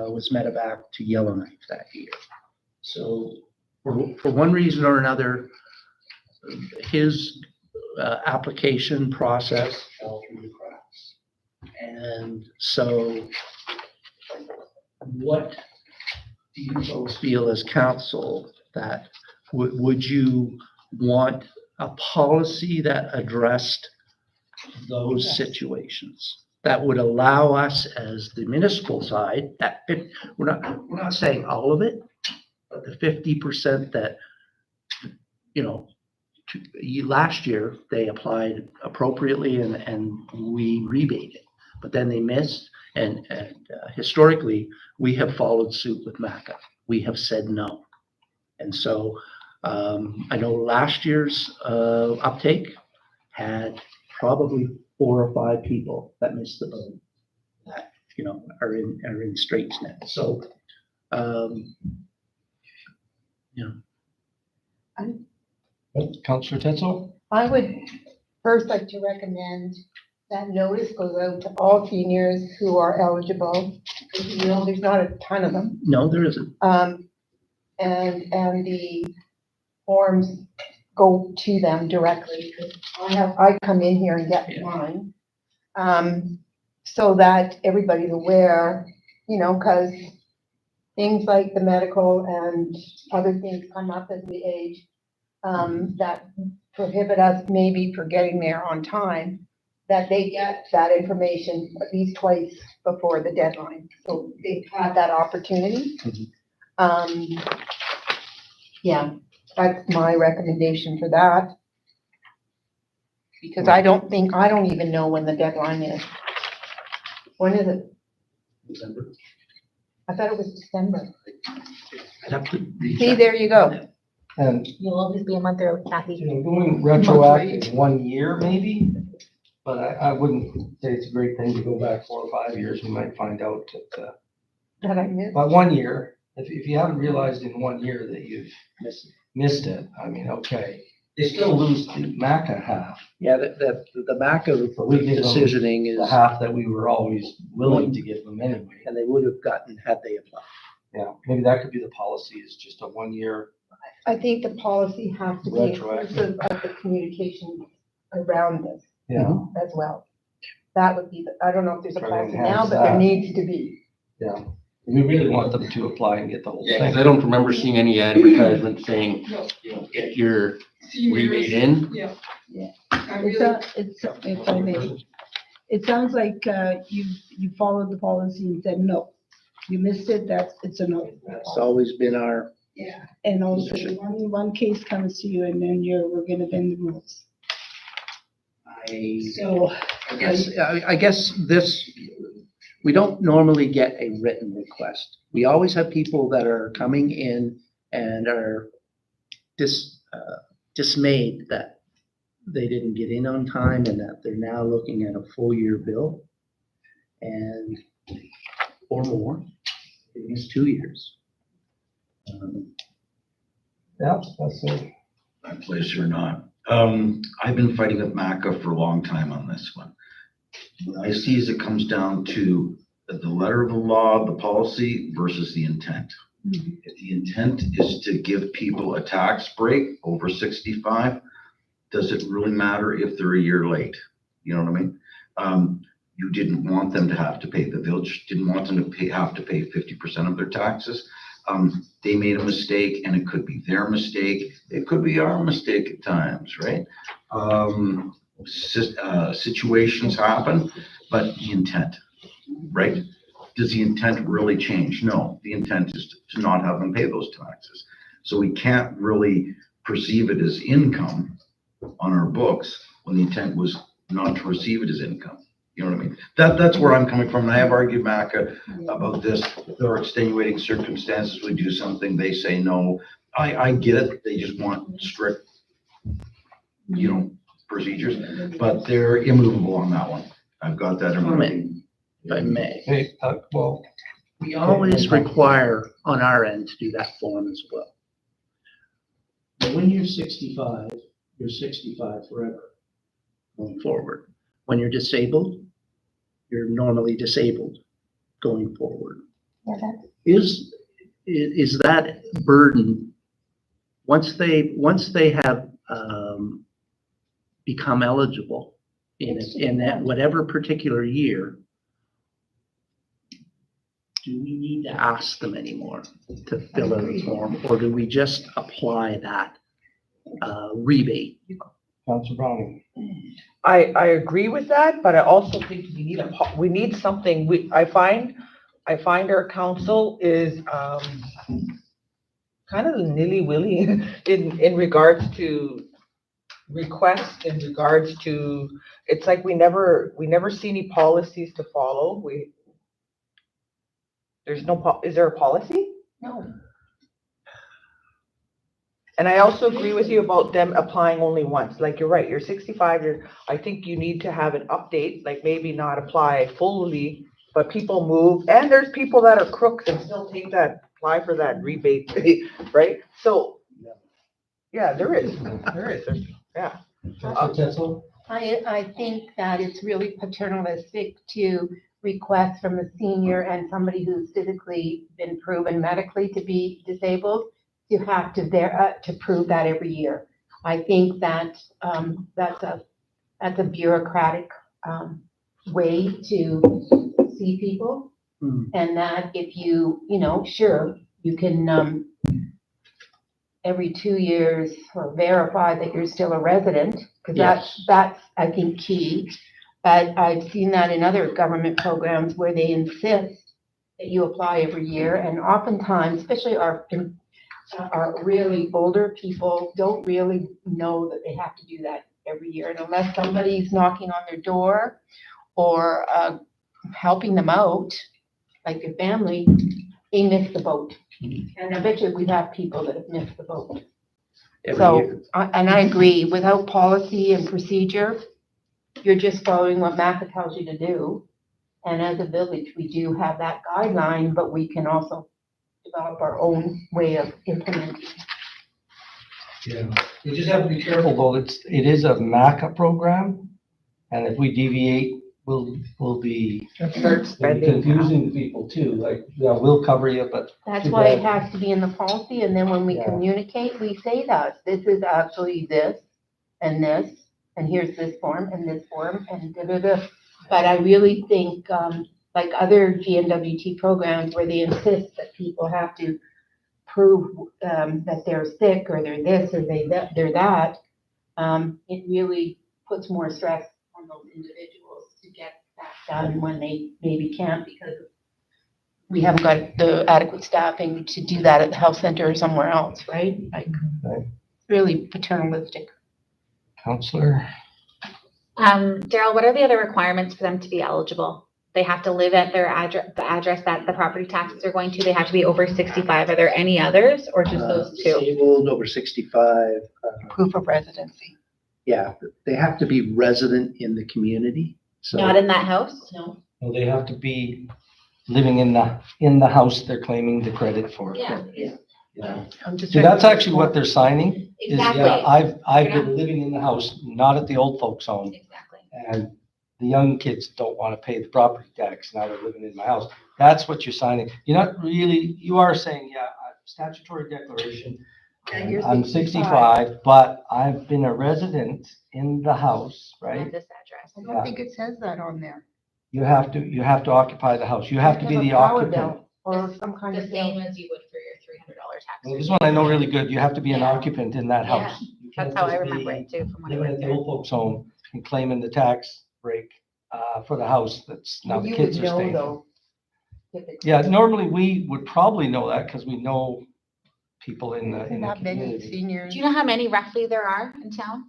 was medevac to Yellowknife that year. So for one reason or another, his application process fell through the cracks. And so what do you folks feel as council that would you want a policy that addressed those situations? That would allow us as the municipal side, we're not saying all of it, but the 50% that, last year they applied appropriately and we rebated, but then they missed. And historically, we have followed suit with MACA. We have said no. And so I know last year's uptake had probably 4 or 5 people that missed the boat that, are in straits now. So, Councillor Tetzel? I would first like to recommend that notice goes out to all seniors who are eligible. There's not a ton of them. no, there isn't. And the forms go to them directly. I come in here and get Yeah. mine. So that everybody's aware, because things like the medical and other things come up as we age, that prohibit us maybe for getting there on time, that they get that information at least twice before the deadline. So they've had that opportunity. Yeah, that's my recommendation for that. Because I don't even know when the deadline is. When is it? December. I thought it was December. I'd have to See, recheck. there you go. And, You'll always be a month early, Kathy. you know, going retroactive 1 year maybe, but I wouldn't say it's a great thing to go back 4 or 5 years. We might find out that, That I missed. but 1 year, if you haven't realized in 1 year that you've missed it, I mean, okay. They still lose the MACA half, Yeah, the back of But we give them decisioning the is, half that we were always willing to give them anyway. and they would have gotten had they applied. Yeah, maybe that could be the policy, is just a 1 year. I think the policy has to be Retroactive. inclusive of the communication around this Yeah, as well. That would be, I don't know if there's a Try to policy now, enhance but there that. needs to be. yeah. We really want them to apply and get the whole Yeah, 'cause thing. I don't remember seeing any advertisement saying, you know, get your rebate in. If I may, it sounds like you followed the policy and said, no, you missed it, it's a no. It's always been our, Yeah. And also, one case comes to you and then we're gonna bend the rules. So, I guess this, we don't normally get a written request. We always have people that are coming in and are dismayed that they didn't get in on time and that they're now looking at a full year bill and, or more, it is 2 years. Yeah, that's it. My place or not. I've been fighting with MACA for a long time on this one. What I see is it comes down to the letter of the law, the policy versus the intent. If the intent is to give people a tax break over 65, does it really matter if they're a year late? You know what I mean? You didn't want them to have to pay, the village didn't want them to have to pay 50% of their taxes. They made a mistake and it could be their mistake. It could be our mistake at times, right? Situations happen, but the intent, right? Does the intent really change? No, the intent is to not have them pay those taxes. So we can't really perceive it as income on our books when the intent was not to receive it as income. You know what I mean? That's where I'm coming from. And I have argued MACA about this. There are extenuating circumstances. We do something, they say no. I get it. They just want strict, you know, procedures, but they're immovable on that one. I've got that in writing. If I may. Hey, well, We always require on our end to do that form as well. But when you're 65, you're 65 forever going forward. When you're disabled, you're normally disabled going forward. Yeah, that's Is that burden, once they have become eligible in that whatever particular year, do we need to ask them anymore to fill out a form, or do we just apply that rebate? Councilor Browning. I agree with that, but I also think we need something, I find our council is, kind of nilly-willy in regards to requests, in regards to, it's like we never see any policies to follow. Is there a policy? No. And I also agree with you about them applying only once. Like, you're right, you're 65, I think you need to have an update, like maybe not apply fully, but people move, and there's people that are crooks and still apply for that rebate, right? So, yeah, there is, yeah. Councilor Tetzel? I think that it's really paternalistic to request from a senior and somebody who's physically been proven medically to be disabled, you have to prove that every year. I think that that's a bureaucratic way to see people. And that if you sure, you can every 2 years or verify that you're still a resident, because that's I think key. But I've seen that in other government programs where they insist that you apply every year, and oftentimes, especially our really older people, don't really know that they have to do that every year. And unless somebody's knocking on their door or helping them out, like your family, they missed the boat. And I bet you we have people that have missed the boat. Every So, year. and I agree, without policy and procedure, you're just following what MAPA tells you to do. And as a village, we do have that guideline, but we can also develop our own way of implementing. Yeah, you just have to be careful though, it is a MACA program, and if we deviate, we'll be Start spending. confusing to people too, like, yeah, we'll cover you, but That's too why it bad. has to be in the policy, and then when we Yeah. communicate, we say that, this is actually this, and here's this form, and this form, and da-da-da. But I really think, like other GNWT programs where they insist that people have to prove, that they're sick, or they're this, or they're that, it really puts more stress on those individuals to get that done when they maybe can't because we haven't got the adequate staffing to do that at the health center or somewhere else, right? Like, Right. really paternalistic. Counselor? Daryl, what are the other requirements for them to be eligible? They have to live at their address, the address that the property taxes are going to. They have to be over 65. Are there any others or just those two? Disabled, over 65, Proof of residency. yeah, they have to be resident in the community, so. Not in that house? No. Well, they have to be living in the house they're claiming the credit for. Yeah. Yeah. I'm just. See, that's actually what they're signing, is, Exactly. yeah, I've Yeah. been living in the house, not at the old folks home. Exactly. And the young kids don't want to pay the property tax, now they're living in my house. That's what you're signing. You're not really, you are saying, yeah, statutory declaration. And you're I'm 65, but I've been a resident in the house, At right? this address. I don't think it says that on there. You have to occupy the house. You have to be a the power occupant. bill Or some kind The of same bill. as you would for your $300 tax. Well, this one I know really good. You have to be an Yeah. occupant in that Yeah. house. You That's can't how I just remember be it too from when I living at worked the there. old folks home and claiming the tax break for the house that's now the You kids would are know staying. in. though. typically. Yeah, normally we would probably know that because we know people in the Not many community. seniors. Do you know how many roughly there are in town?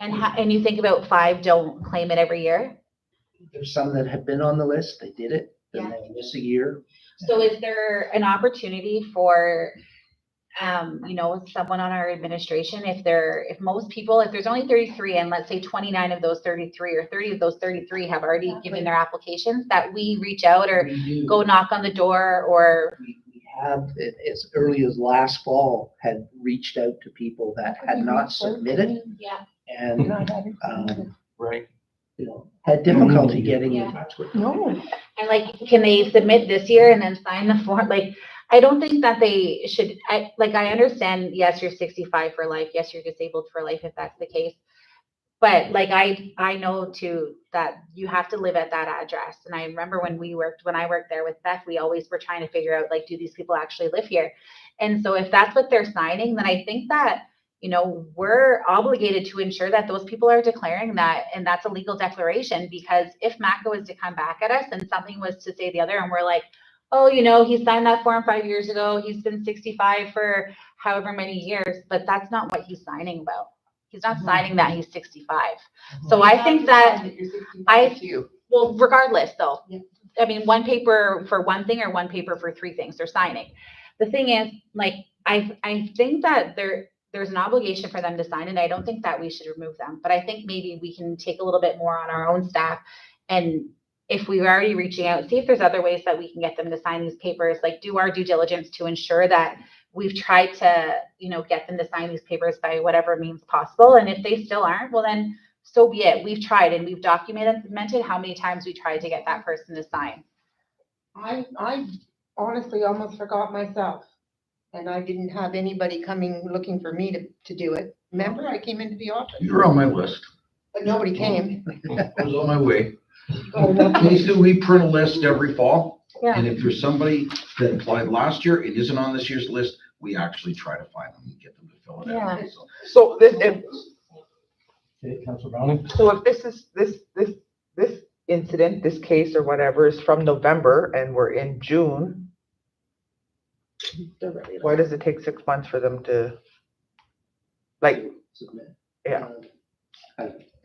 And you think about 5 don't claim it every year? There's some that have been on the list, they did it, then Yeah. they miss a year. So is there an opportunity for, someone on our administration, if most people, if there's only 33 and let's say 29 of those 33 or 30 of those 33 have already given their applications, that we reach out or We do. go knock on the door or, We have, as early as last fall, had reached out to people that had not submitted yeah, and, Right. had difficulty getting in Yeah. touch with. No. and like, can they submit this year and then sign the form? Like, I don't think that they should, I understand, yes, you're 65 for life, yes, you're disabled for life if that's the case. But like, I know too, that you have to live at that address. And I remember when I worked there with Beth, we always were trying to figure out, like, do these people actually live here? And so if that's what they're signing, then I think that, we're obligated to ensure that those people are declaring that, and that's a legal declaration, because if MACA was to come back at us and something was to say the other, and we're like, oh, he signed that form 5 years ago, he's been 65 for however many years, but that's not what he's signing about. He's not signing that he's 65. So I think that, well, regardless though, Yeah. I mean, one paper for one thing or one paper for 3 things they're signing. The thing is, like, I think that there's an obligation for them to sign, and I don't think that we should remove them. But I think maybe we can take a little bit more on our own staff, and if we were already reaching out, see if there's other ways that we can get them to sign these papers, like do our due diligence to ensure that we've tried to, get them to sign these papers by whatever means possible. And if they still aren't, well then, so be it. We've tried and we've documented how many times we tried to get that person to sign. I honestly almost forgot myself. And I didn't have anybody coming looking for me to do it. Remember, I came into the office, You're on my list. but nobody came. I was on my way. Oh, that's- Basically, we print a list every fall. Yeah. And if there's somebody that applied last year, it isn't on this year's list, we actually try to find them and get them to fill it out. Yeah. So, So if Okay, Councilor Browning? this is, this incident, this case or whatever is from November and we're in June, why does it take 6 months for them to, like, Submit. yeah,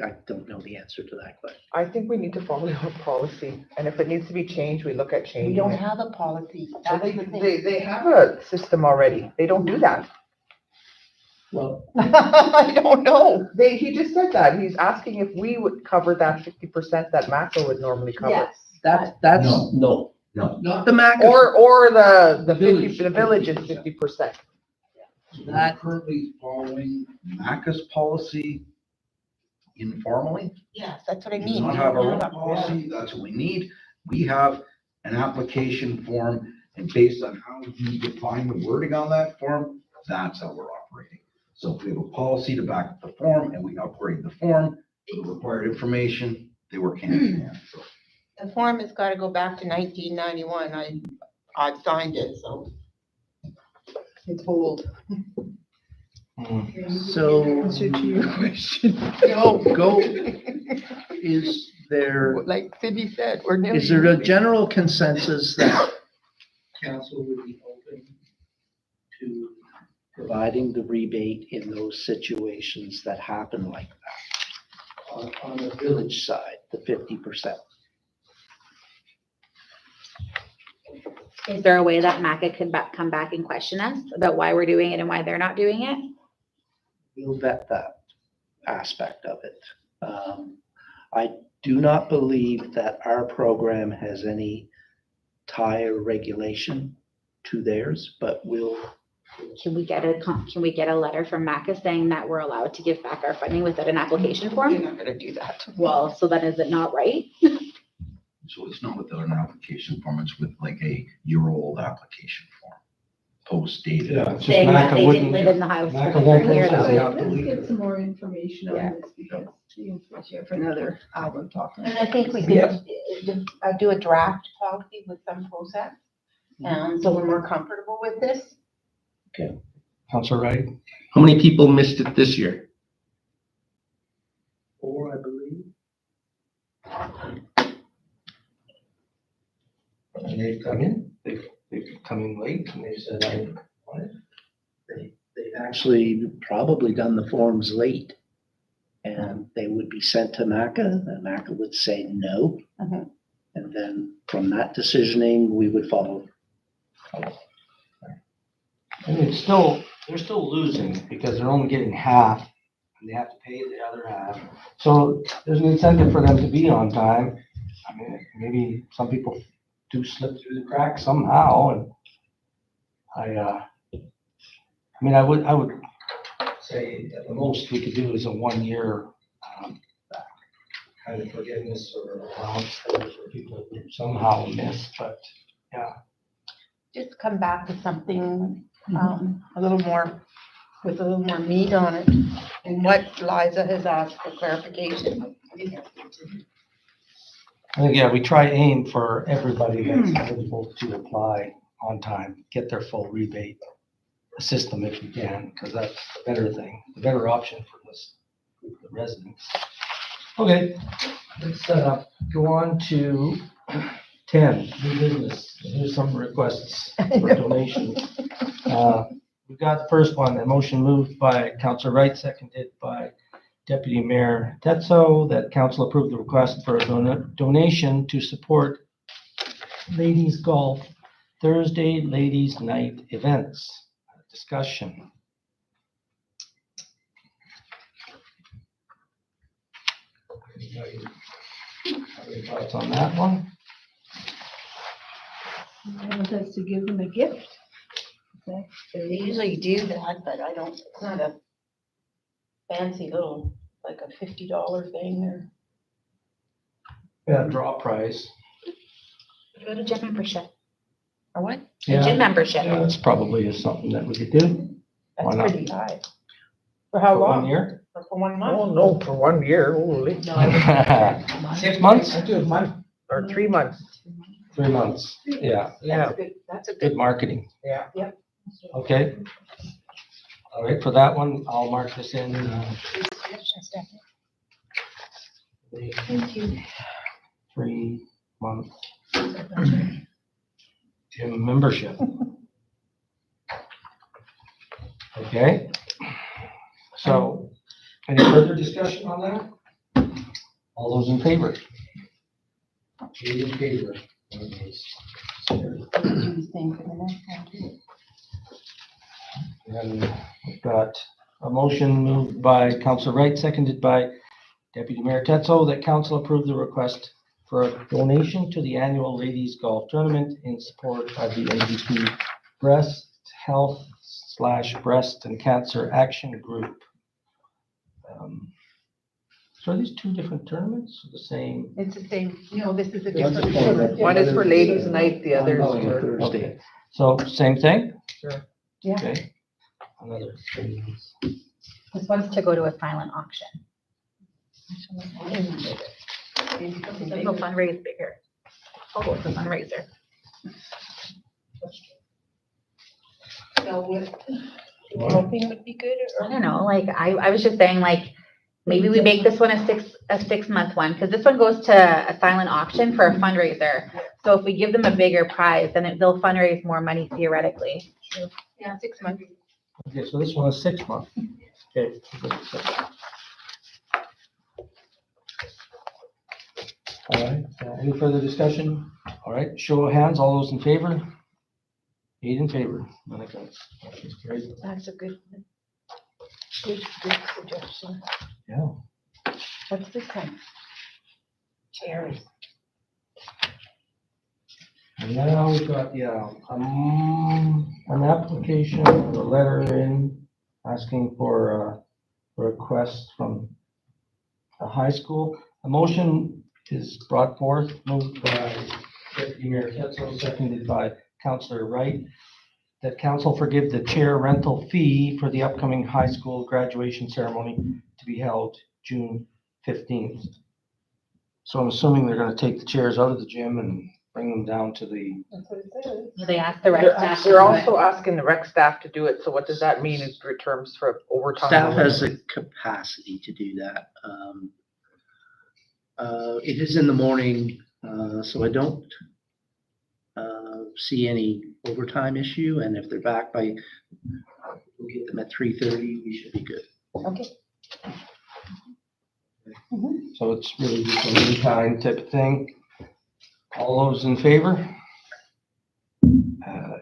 I don't know the answer to that question. I think we need to follow our policy, and if it needs to be changed, we look at We changing don't it. have a policy. Well, That's They, the thing. they have a system already. They don't do that. Well, I don't know. He just said that. He's asking if we would cover that 50% that MACA would normally cover. Yes. that's, No. no, not the MAC. Or the Village. 50, the village is 50%. We're currently following MACA's policy informally. Yes, that's what I We mean. do not We have don't our own have a- policy, that's what we need. We have an application form, and based on how you define the wording on that form, that's how we're operating. So if we have a policy to back up the form and we upgrade the form for the required information, they work hand in hand. So The form has got to go back to 1991. I signed it, so. It's old. So, Answer to your question. go, is there, Like Cindy said, we're nearly. is there a general consensus that council would be open to providing the rebate in those situations that happen like that? On the village side, the 50%. Is there a way that MACA could come back and question us about why we're doing it and why they're not doing it? We'll vet that aspect of it. I do not believe that our program has any tie or regulation to theirs, but Can we get a letter from MACA saying that we're allowed to give back our funding without an application You're form? not gonna do that. Well, so then is it not right? So it's not without an application form, it's with like a year-old application form, post-dated. Yeah, it's just Saying that MACA they didn't wouldn't- live in the house MACA for won't 3 years. process it. Let's get some more information Yeah. on this because the information for another hour talking. And I think we Yeah. could do a draft policy with some process. So we're more comfortable with this. Counselor Wright? How many people missed it this year? 4, I believe. And they've come in, they've come in late and they said, I want it. They've actually probably done the forms late. And they would be sent to MACA, and MACA would say no. Mhm. And then from that decisioning, we would follow. And they're still losing because they're only getting half and they have to pay the other half. So there's an incentive for them to be on time. I mean, maybe some people do slip through the cracks somehow and I would say at the most we could do is a 1 year, kind of forgiveness or allowance for people who somehow miss, but yeah. Just come back with something, a little more, with a little more meat on it. And what Liza has asked for clarification. I think, yeah, we try aim for everybody that's eligible to apply on time, get their full rebate, assist them if you can, because that's the better thing, the better option for this, group of residents. Okay, let's go on to 10, new business. Here's some requests for donations. We've got the first one, a motion moved by Councilor Wright, seconded by Deputy Mayor Tetzo, that council approve the request for a donation to support ladies golf Thursday ladies night events. Discussion. Anybody have any thoughts on that one? You want us to give them a gift? Okay. They usually do that, but I don't, it's not a fancy little, like a $50 thing or. Yeah, draw prize. Go to gym membership. Or what? A Yeah, gym membership. yeah, that's probably is something that we could do. Why That's not? pretty high. For how For 1 long? year? Or for 1 Oh, month? no, for 1 year, holy. 6 months? I do a month or 3 months. 3 months, yeah, Yeah, That's a good good, marketing. yeah. Okay. All right, for that one, I'll mark this in. Thank you. 3 month gym membership. Okay. So, any further discussion on that? All those in favor? Eight in favor. And we've got a motion moved by Councilor Wright, seconded by Deputy Mayor Tetzel, that council approve the request for a donation to the annual ladies golf tournament in support of the MVP Breast Health / Breast and Cancer Action Group. So are these two different tournaments, the same? It's the same, no, this is a One's a different. tournament. One is for ladies' night, the other is On for. Thursday. So same thing? Sure. Yeah. Okay. Another. This one's to go to a silent auction. They'll fundraise bigger. I'll go with the fundraiser. So hoping would be good I don't know, like, I was just saying, like, maybe we make this one a 6-month one, because this one goes to a silent auction for a fundraiser. So if we give them a bigger prize, then they'll fundraise more money theoretically. Yeah, 6 months. Okay, so this one is 6 months. Okay. All right, any further discussion? All right, show of hands, all those in favor? 8 in favor, none against. Motion's carried. That's a good suggestion. Yeah. What's this one? Cherries. And now we've got, an application, a letter in asking for a request from the high school. A motion is brought forth, moved by Deputy Mayor Tetzel, seconded by Councilor Wright, that council forgive the chair rental fee for the upcoming high school graduation ceremony to be held June 15th. So I'm assuming they're gonna take the chairs out of the gym and bring them down to the, That's what it says. They asked the rec They're staff. to they're do it. also asking the rec staff to do it, so what does that mean in terms for overtime? Staff has the capacity to do that. It is in the morning, so I don't see any overtime issue, and if they're back by, we'll get them at 3:30, we should be good. Okay. so it's really just a meantime type of thing. All those in favor?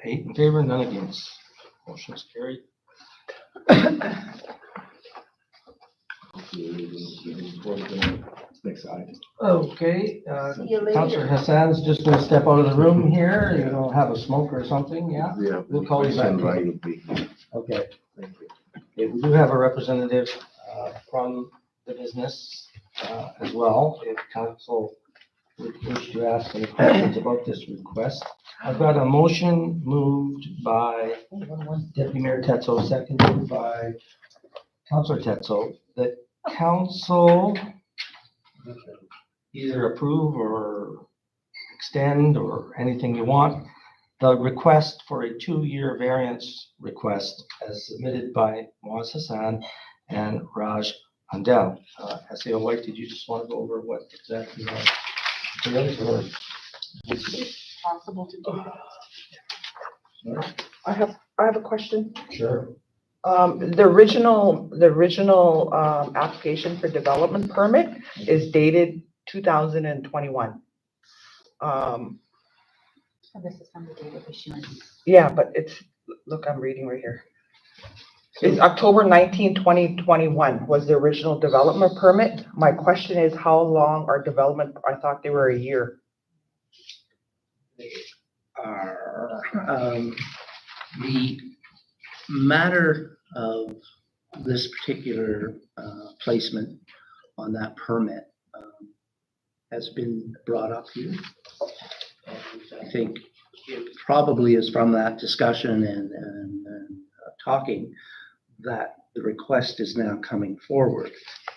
8 in favor, none against. Motion's carried. Next item. Okay, See you Councilor later. Hassan's just gonna step out of the room here, you know, have a smoke or something, yeah? Yeah. We'll call you back. Right would be, Okay. thank you. Okay, we do have a representative from the business as well, if council would wish to ask any questions about this request. I've got a motion moved by Deputy Mayor Tetzel, seconded by Councilor Tetzel, that council either approve or extend or anything you want, the request for a 2-year variance request as submitted by Moaz Hassan and Raj Handel. SAO White, did you just want to go over what exactly that entails, or? Possible to do that. I have a question. Sure. The original application for development permit is dated 2021. So this is from the date of issuance. Yeah, but it's, look, I'm reading right here. It's October 19, 2021 was the original development permit. My question is, how long are development, I thought they were a year. The matter of this particular placement on that permit has been brought up here. And I think it probably is from that discussion and talking that the request is now coming forward.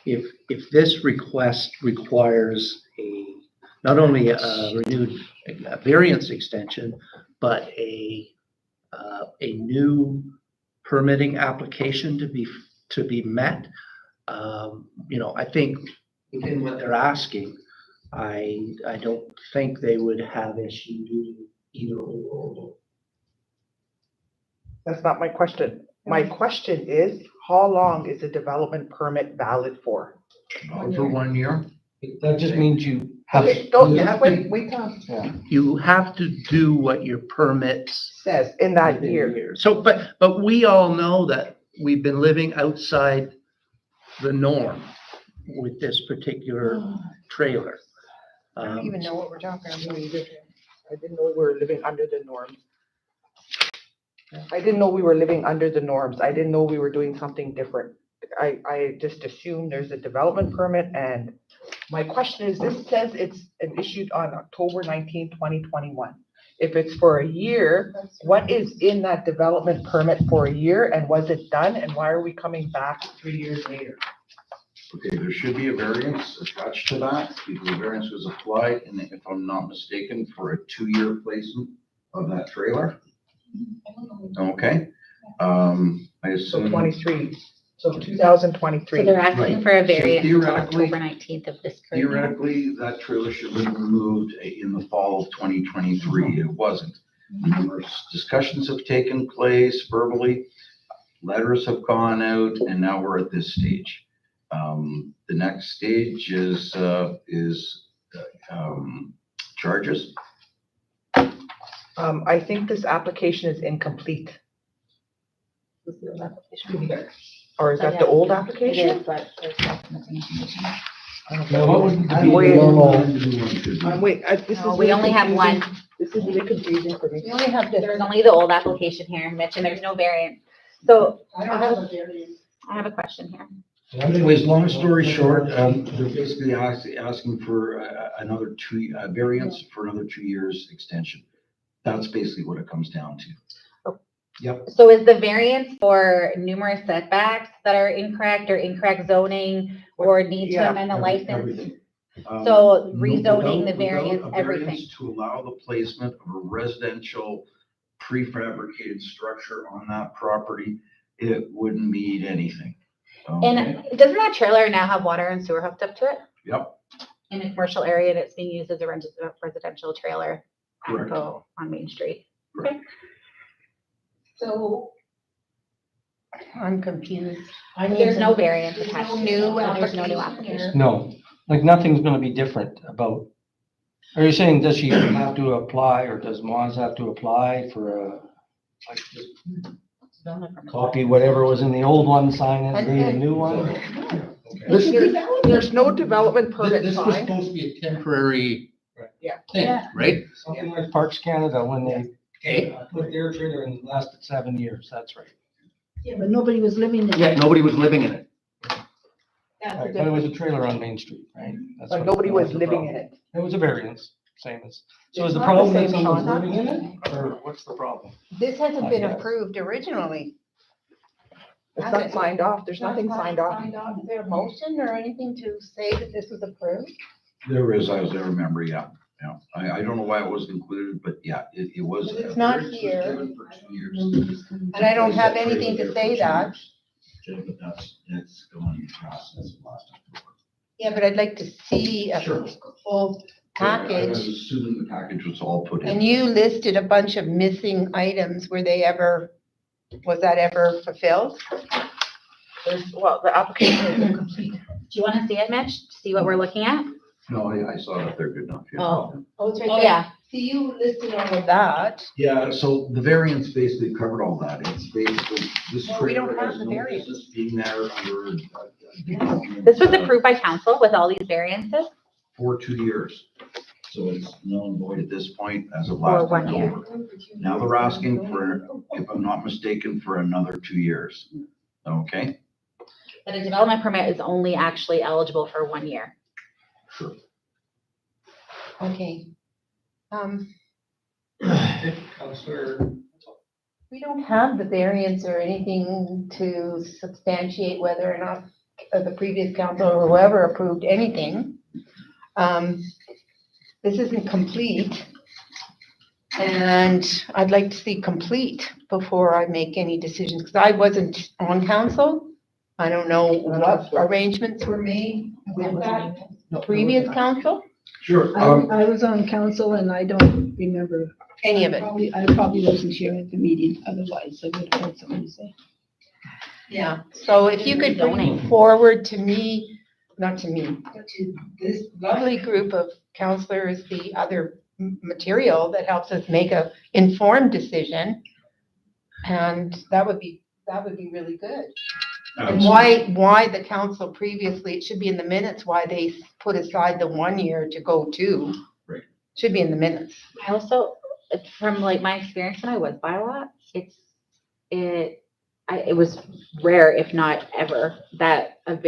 If this request requires not only a renewed variance extension, but a new permitting application to be met, I think within what they're asking, I don't think they would have issue doing either or. That's not my question. My question is, how long is a development permit valid for? For 1 year? That just means you have. Okay, don't, yeah, wait, Tom. You have to do what your permits. Says in that year. So, but we all know that we've been living outside the norm with this particular trailer. I don't even know what we're talking about. I didn't know we were living under the norms. I didn't know we were living under the norms. I didn't know we were doing something different. I just assumed there's a development permit, and my question is, this says it's issued on October 19, 2021. If it's for a year, what is in that development permit for a year, and was it done, and why are we coming back 3 years later? Okay, there should be a variance attached to that, because the variance was applied, and if I'm not mistaken, for a 2-year placement of that trailer. Okay, I So assume. 23, so So 2023. they're asking Right. for a variance until theoretically- October 19th of this current year. Theoretically, that trailer should have been removed in the fall of 2023. It wasn't. Numerous discussions have taken place verbally, letters have gone out, and now we're at this stage. The next stage is charges. I think this application is incomplete, or is that the old It application? is, but there's documents and information. Now, what would be I'm the waiting. normal? This is No, we really only have confusing. one. This is really confusing for me. We only have this. There's only the old application here, Mitch, and there's no variance. So I don't have a variance. I have a question here. Anyways, long story short, they're basically asking for another variance for another 2 years extension. That's basically what it comes down to. Yep. So is the variance for numerous setbacks that are incorrect or incorrect zoning or need to Yeah, amend the license? Everything. So No, rezoning the without variance, a everything. variance to allow the placement of a residential prefabricated structure on that property, it wouldn't mean anything. Okay? And doesn't that trailer now have water and sewer hooked up to it Yep, in a commercial area and it's being used as a residential trailer Correct. on Main Street? So I'm confused. I need There's to- no variance There's attached. no to new it. There's no new application application. here. No, like nothing's gonna be different about, are you saying does she have to apply or does Moz have to apply for a, like, just copy whatever was in the old one, sign it, read a new one? There's no development permit This was signed. supposed to be a temporary Yeah. thing, Yeah. right? Something like Parks Canada when they Okay. put their trailer and it lasted 7 years, that's right. Yeah, but nobody was living in it. Yeah, nobody was living in it. Right, but it was a trailer on Main Street, right? That's But what- nobody that was the living problem. in it. It was a variance, same as, so It's is the not the problem that same, someone's Sean. living in it, or what's the problem? This hasn't been Yes. approved originally. It's not signed off. There's nothing signed off. Is there a motion or anything to say that this was approved? there is, as I remember, yeah. I don't know why it wasn't included, but yeah, it was. But it's not variance was here. given for 2 years. And I don't have anything to say that. But that's going in process last October. Yeah, but I'd like to see a Sure. full I was package. assuming the package was all put in. And you listed a bunch of missing items. Was that ever fulfilled? Well, the application is incomplete. Do you want to see it, Mitch? See what we're looking at? No, I saw that they're good enough. yeah. Oh, it's right Oh, there. yeah. See, you listed all of that. Yeah, so the variance basically covered all that. It's basically, this Well, we don't trailer have has the no variance. business being there under. This was approved by council with all these variances. For 2 years. So it's null and void at this point as of For last 1 year. October. Now they're asking for, if I'm not mistaken, for another 2 years. Okay? But a development permit is only actually eligible for 1 year. Sure. Okay. Counselor, We don't have the variance or anything to substantiate whether or not the previous council or whoever approved anything. This isn't complete. And I'd like to see complete before I make any decisions, because I wasn't on council. I don't know what arrangements were made with that previous council, Sure. I was on council and I don't remember. any of it. I probably wasn't here at the meeting, otherwise I would have heard somebody say. Yeah, so if you could bring Zoning. forward to me not to me, to this lovely group of counselors, the other material that helps us make a informed decision. And that would be really good. And why the council previously, it should be in the minutes, why they put aside the 1 year to go to. Right. Should be in the minutes. I also, from like my experience when I was bylaw, it was rare, if not ever, that an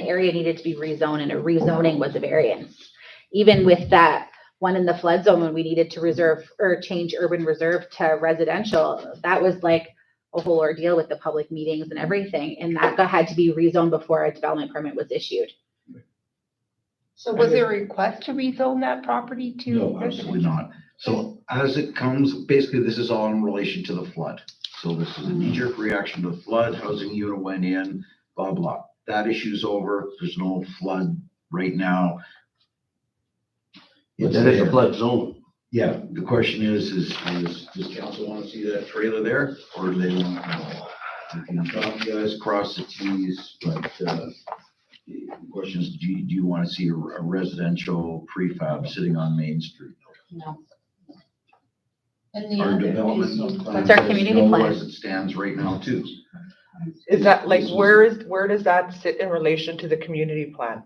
area needed to be rezoned, and a rezoning was a variance. Even with that one in the flood zone, when we needed to reserve or change urban reserve to residential, that was like a whole ordeal with the public meetings and everything, and that had to be rezoned before a development permit was issued. So was there a request to rezone that property to? No, absolutely not. So as it comes, basically, this is all in relation to the flood. So this is a knee-jerk reaction to the flood, housing unit went in, blah, blah. That issue's over. There's no flood right now. But It's that is a there. flood zone. Yeah, the question is, does council want to see that trailer there, or do they want, you can dot the i's, cross the t's, but, the question is, do you want to see a residential prefab sitting on Main Street? No. And the Our other development is- plan What's our says community no plan? As it stands right now too. Is that like, where does that sit in relation to the community plan?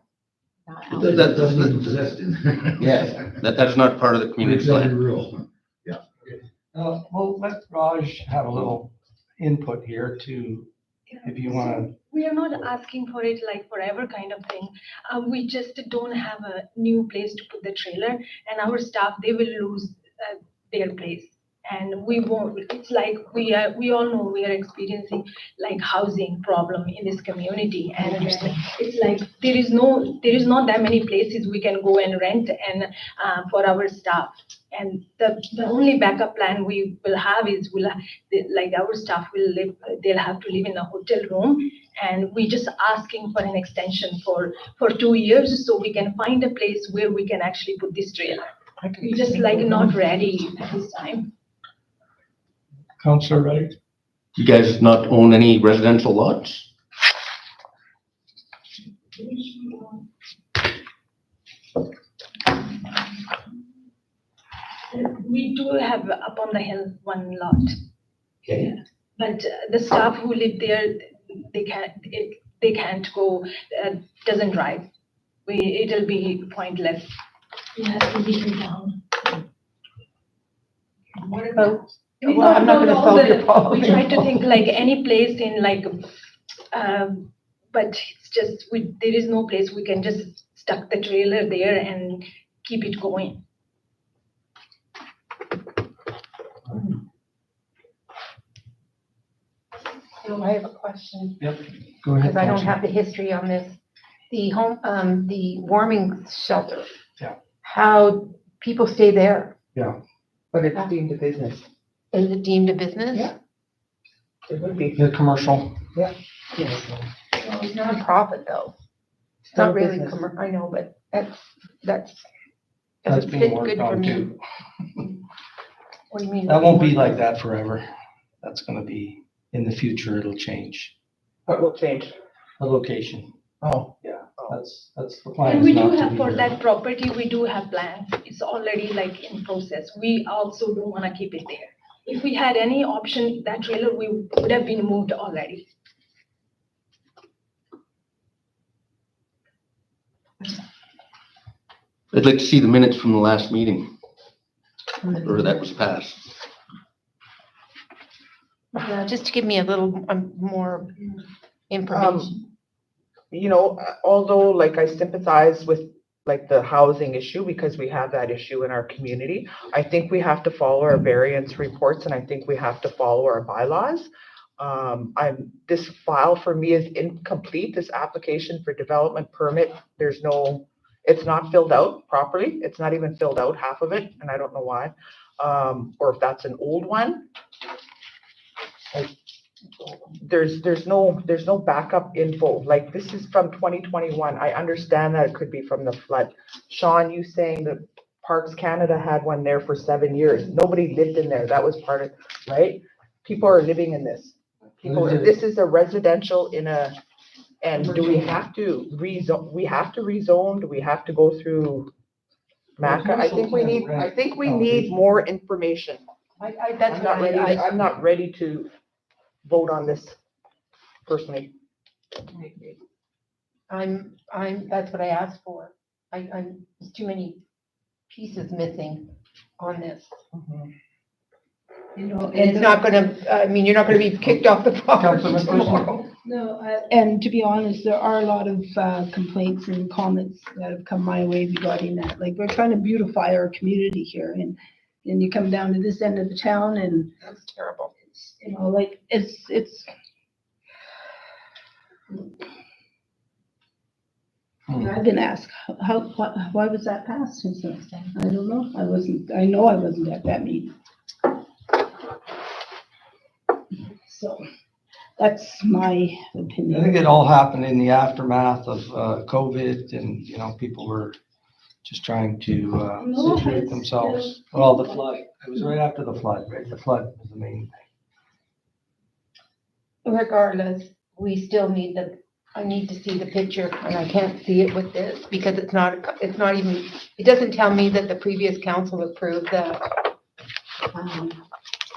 That doesn't exist in. Yeah, that is not part of the community plan. Rule. Well, let Raj have a little input here too, if you want to. We are not asking for it like forever kind of thing. We just don't have a new place to put the trailer, and our staff, they will lose their place. And we won't, it's like we all know we are experiencing like housing problem in this community. And it's like there is not that many places we can go and rent and for our staff. And the only backup plan we will have is like our staff they'll have to live in a hotel room, and we just asking for an extension for 2 years so we can find a place where we can actually put this trailer. We just like not ready at this time. Counselor Reddick? You guys not own any residential lots? We do have up on the hill one lot. Okay. But the staff who live there, they can't go, doesn't drive. It'll be pointless. We have to leave it down. What about? We Well, I'm not gonna thought solve your problem. We try to think like any place in like, but it's just, there is no place we can just stuck the trailer there and keep it going. So I have a question, Yep, go ahead. because I don't Counselor. have the history on this. The the warming shelter. Yeah. How people stay there. But it's deemed a business. Is it deemed a business? Yeah. It would be. The commercial. Yes. It's not a profit though. It's Not not a really, business. I know, but that's, That's does it being fit worked good for on me? too. What do you mean? That won't be like that forever. That's gonna be, in the future, it'll change. What will change? The location, Oh. that's the plan. And is we do not to have be for there. that property, we do have plans. It's already like in process. We also don't want to keep it there. If we had any option, that trailer, we would have been moved already. I'd like to see the minutes from the last meeting, or that was passed. Yeah, just to give me a little more information. You know, although like I sympathize with like the housing issue because we have that issue in our community, I think we have to follow our variance reports and I think we have to follow our bylaws. This file for me is incomplete, this application for development permit, it's not filled out properly. It's not even filled out, half of it, and I don't know why. Or if that's an old one. There's no backup info. Like this is from 2021. I understand that it could be from the flood. Sean, you saying that Parks Canada had one there for 7 years. Nobody lived in there. That was part of, right? People are living in this. This is a residential in And do we have to rezone? Do we have to go through MACA? I think we need more information. That's I'm not ready, I'm not ready to vote on this personally. that's what I asked for. There's too many pieces missing on this. You know, And it's not gonna, I mean, you're not gonna be kicked off the property Councilman Christie? tomorrow. No, and to be honest, there are a lot of complaints and comments that have come my way regarding that. Like, we're trying to beautify our community here, and you come down to this end of the town and, That's terrible. you know, like, it's. I've been asked, why was that passed? And so, I don't know, I know I wasn't at that meeting. So, that's my I think opinion. it all happened in the aftermath of COVID and, people were just trying to No, situate it's- themselves. Well, the flood, it was right after the flood, right? The flood was the main thing. Regardless, we still need I need to see the picture, and I can't see it with this, because it's not even, it doesn't tell me that the previous council approved the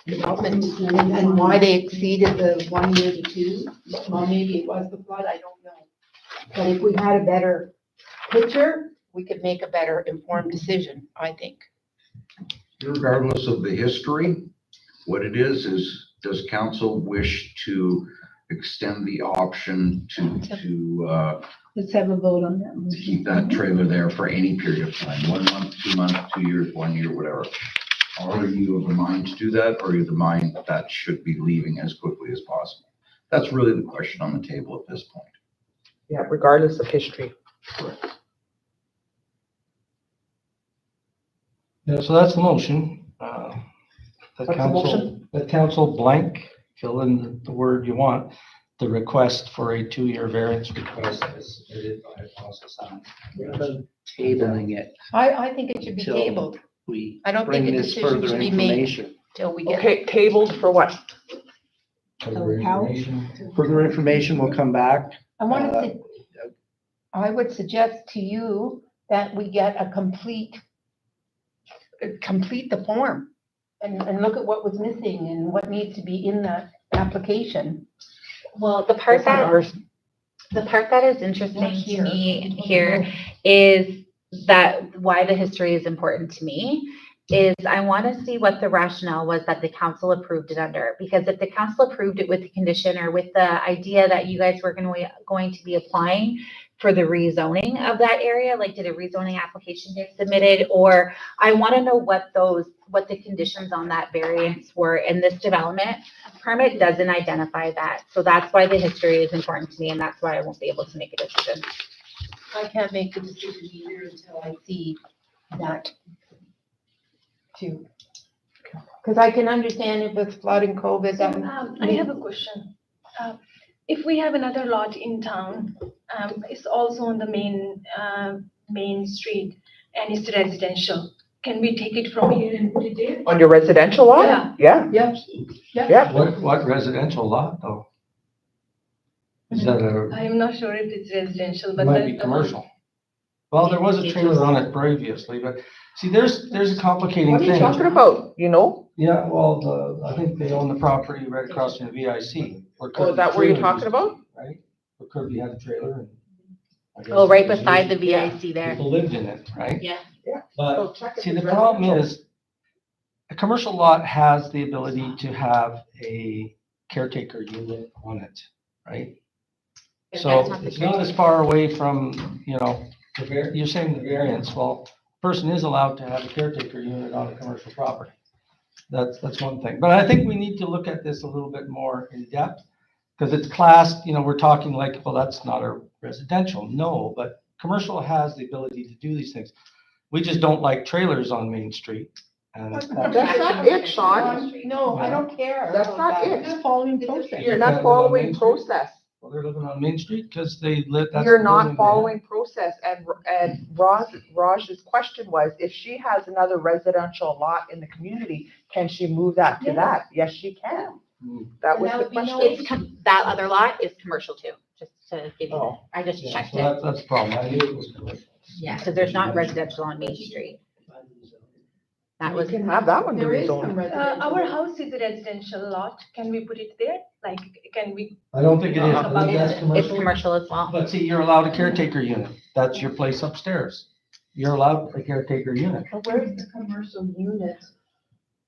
development and why they exceeded the 1 year to 2. Well, maybe it was the flood, I don't know. But if we had a better picture, we could make a better informed decision, I think. Regardless of the history, what it is, does council wish to extend the option to Let's have a vote on that. to keep that trailer there for any period of time, 1 month, 2 months, 2 years, 1 year, whatever? Are you of the mind to do that, or are you of the mind that should be leaving as quickly as possible? That's really the question on the table at this point. Yeah, regardless of history. Yeah, so that's the motion. What's the motion? The council blank, fill in the word you want, the request for a 2-year variance request as submitted by Council San. Tabling it I think it should be Till- tabled. we I don't bring think a this decision further should be made information. till we get. Okay, tabled for what? Further How? information. Further information will come back. I want to, I would suggest to you that we get a complete the form and look at what was missing and what needs to be in that application. Well, the part That's not that ours. The part that is interesting Not to here. me here is that why the history is important to me is I want to see what the rationale was that the council approved it under. Because if the council approved it with the condition or with the idea that you guys were going to be applying for the rezoning of that area, like did a rezoning application get submitted? Or I want to know what the conditions on that variance were in this development. Permit doesn't identify that. So that's why the history is important to me, and that's why I won't be able to make a decision. I can't make the decision either until I see that too. Because I can understand if it's flood and COVID, that. I have a question. If we have another lot in town, it's also on the main street and it's residential, can we take it from here and put it there? On your residential lot? Yeah. Yeah, Yeah. yeah. What residential lot though? Is that I am not sure if it's residential, it but. might be commercial. Well, there was a trailer on it previously, but see, there's a complicating What are you thing. talking about? You know? Yeah, well, I think they own the property right across from the VIC. Oh, is that where you're talking about? Right? Where Kirby had a trailer and. I guess Oh, right it was beside the used- VIC there. People lived in it, right? Yeah. But check if see, it's the problem residential. is, a commercial lot has the ability to have a caretaker unit on it, right? If So that's not the it's not as far away from, you're saying the variance, well, person is allowed to have a caretaker unit on a commercial property. That's one thing. But I think we need to look at this a little bit more in depth, because it's classed, we're talking like, well, that's not a residential. No, but commercial has the ability to do these things. We just don't like trailers on Main Street. And That's not it, Sean. No, I don't care. That's about not that. it. Not following process. You're not following process. well, they're living on Main Street because they live. that's You're the not building they following process. And Raj's question was, if she has another residential lot in the community, can she move that to that? Yes, she can. That was that the would be no question. That other lot is commercial too, just to give you, Oh. I just Yeah, checked so it. that's the problem. I knew it was commercial. Yeah, because there's not residential on Main Street. That We was, can have that one There is rezoned. some residential. Our house is a residential lot. Can we put it there? Like, can we? I don't think it is. Uh-huh. I think that's it's commercial. commercial as well. But see, you're allowed a caretaker unit. That's your place upstairs. You're allowed a caretaker unit. But where's the commercial unit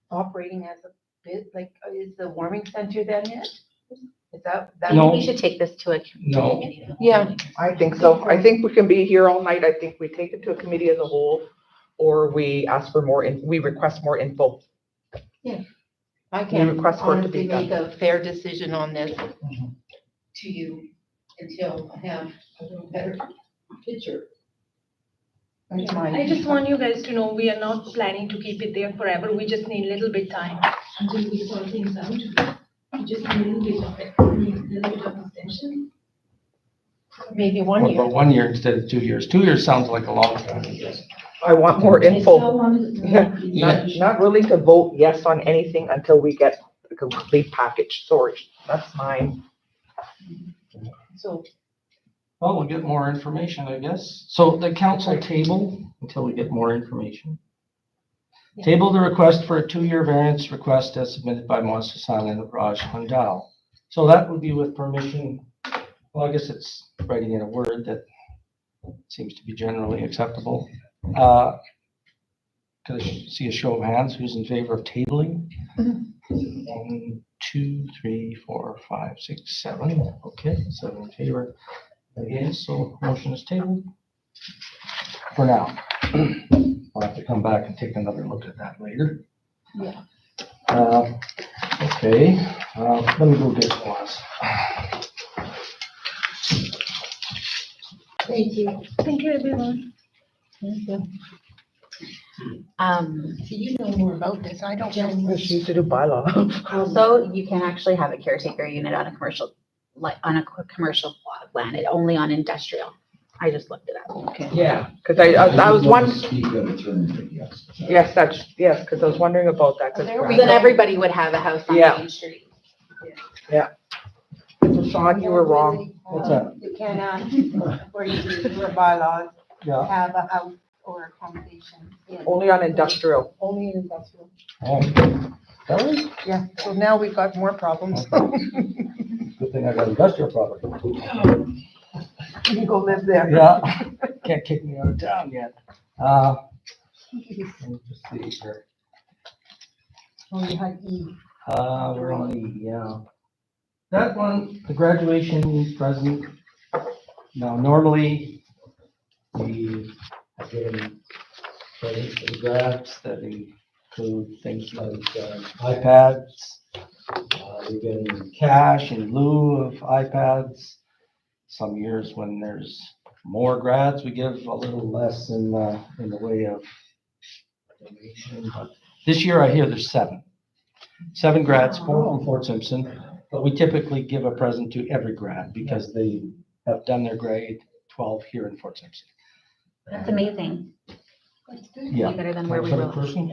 operating as a bit, like, is the warming center then it? Is that? I No. think we should take this to a No. committee. Yeah. I think so. I think we can be here all night. I think we take it to a committee as a whole, or we ask for more, we request more info. I We can't request for it to honestly be done. make a fair decision on this Mhm. to you until I have a better picture. I just want you guys to know, we are not planning to keep it there forever. We just need a little bit time. Until we sort things out. You just need a little bit of it, a little bit of extension. Maybe 1 What year. about 1 year instead of 2 years? 2 years sounds like a long time, I guess. I want more info. How long is it? Yeah, not really to vote yes on anything until we get a complete package. Sorry, that's mine. So Well, we'll get more information, I guess. So the council table, until we get more information. Table the request for a 2-year variance request as submitted by Melissa Silent and Raj Hundal. So that would be with permission. Well, I guess it's writing in a word that seems to be generally acceptable. Could I see a show of hands? Who's in favor of tabling? 1, 2, 3, 4, 5, 6, 7. Okay, 7 in favor. Again, so motion is tabled for now. I'll have to come back and take another look at that later. Yeah. Okay, let me go get Ross. thank you. Thank you, everyone. So you know more about this. I don't know. She used to do bylaw. Also, you can actually have a caretaker unit on a commercial, like on a commercial plot of land, only on industrial. I just looked it up. Okay. Yeah, because I was one, Speak of the term, but yes. yes, because I was wondering about that. 'cause There we Then everybody would have a house on Yeah. Main Street. So Sean, you were wrong. What's that? You cannot, according to your bylaws, Yeah. have a house or accommodation in, Only on industrial. only in industrial. Oh, really? Yeah, so now we've got more problems. Good thing I got industrial property. You can go live there. Yeah, can't kick me out of town yet. Let me just see here. Oh, you had E. We're on E, yeah. That one, the graduation present. Now, normally, we have given presents to the grads that include things like iPads. We get cash in lieu of iPads. Some years when there's more grads, we give a little less in the way of donation. But this year, I hear there's 7. 7 grads, 4 from Fort Simpson, but we typically give a present to every grad because they have done their grade 12 here in Fort Simpson. That's amazing. Yeah. Way better than where we For the were. person,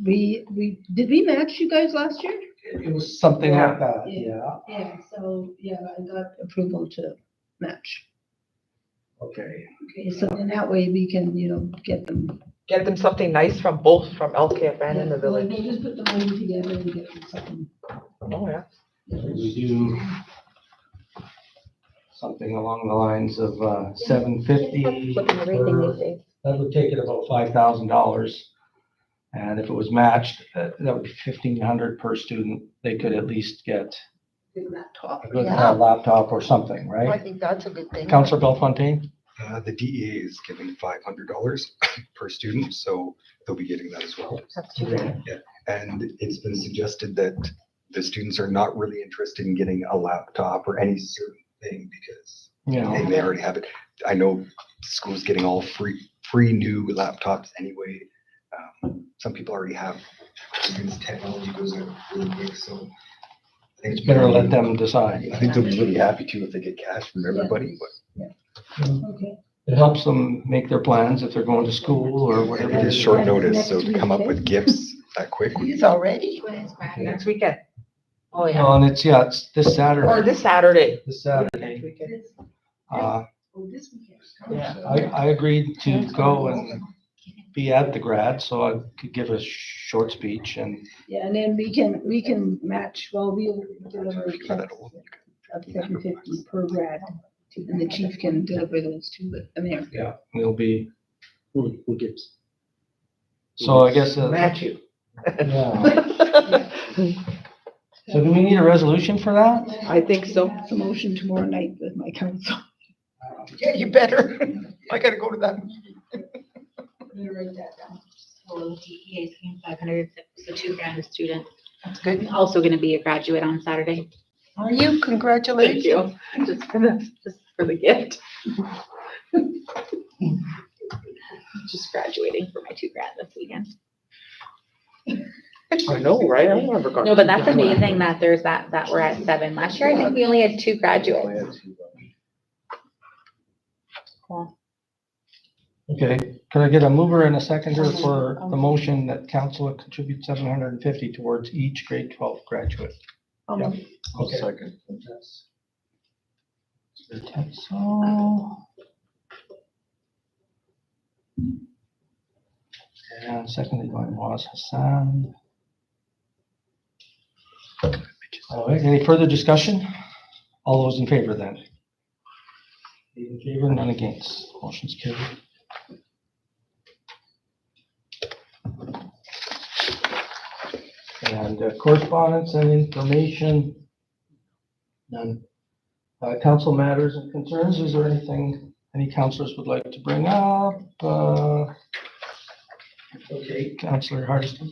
Did we match you guys last year? it was something like that, yeah. Yeah, so, yeah, I got approval to match. Okay. Okay, so then that way we can, get them. Get them something nice from both, from LKF and in the Yeah, well, village. We'll just put the money together and get them something. Oh, yeah. We do something along the lines of $750. Looking at everything per- these days. That would take it about $5,000. And if it was matched, that would be $1,500 per student. They could at least get Big laptop. a good Yeah. laptop or something, I right? think that's a good thing. Counselor Bellefontaine? The DEA is giving $500 per student, so they'll be getting that as well. That's too bad. And it's been suggested that the students are not really interested in getting a laptop or any certain thing because Yeah. they may already have it. I know the school's getting all free new laptops anyway. Some people already have, students' technology goes out really quick, so. I think It's better let them decide. I think they'll be really happy too if they get cash from everybody, but Okay. It helps them make their plans if they're going to school or whatever. it is short notice, so to come up with gifts that quick. He's already. Next weekend. Oh, yeah. Well, and it's this Or Saturday, this Saturday. this Saturday. Weekend. Uh, Oh, this weekend. Yeah. I agreed to go and be at the grad, so I could give a short speech and Yeah, and then we can match, well, we'll deliver checks of $750 per grad. And the chief can deliver those to the mayor. yeah, it'll be, We'll get. so I guess, Match you. yeah. So do we need a resolution for that? I think so. It's a motion tomorrow night with my council. Yeah, you better. I gotta go to that. I'm gonna write that down. So DEA is paying 506, so $2,000 a student. That's good. Also gonna be a graduate on Saturday. Are you? Congratulations. Just for the gift. Just graduating for my $2,000 this weekend. I know, right? I never got. No, but that's amazing that there's that we're at 7. Last year, I think we only had 2 graduates. Cool. Okay, can I get a mover and a seconder for the motion that council would contribute $750 towards each grade 12 graduate? Yeah. Okay. Second. Tetzel. And seconded by Waz Hassan. All right, any further discussion? All those in favor then? Eight in favor, none against. Motion's carried. And correspondence and information. None. Council matters and concerns, is there anything any councilors would like to bring up? Okay, Councilor Hardisty.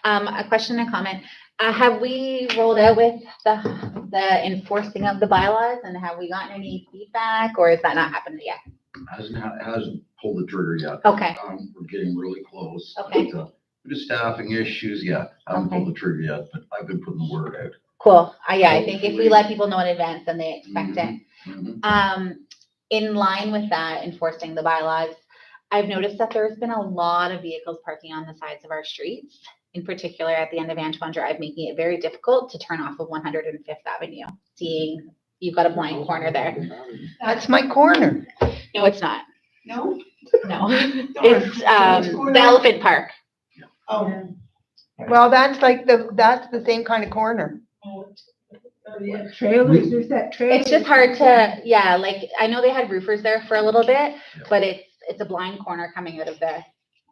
A question and comment. Have we rolled out with the enforcing of the bylaws and have we gotten any feedback or is that not happened yet? Hasn't pulled the trigger yet. Okay, We're getting really close. Okay. But, due to staffing issues, yeah, haven't Okay. pulled the trigger yet, but I've been putting the word out. cool. Yeah, I think if we let people know in advance, then they expect it. Mhm. In line with that, enforcing the bylaws, I've noticed that there's been a lot of vehicles parking on the sides of our streets, in particular at the end of Antoine Drive, making it very difficult to turn off of 105th Avenue, seeing you've got a blind corner there. That's my corner. No, it's not. No? No, it's, the Elephant Park. Oh. Well, that's the same kind of corner. Trailers, there's that trailer. It's just hard to, yeah, like, I know they had roofers there for a little bit, but it's a blind corner coming out of there.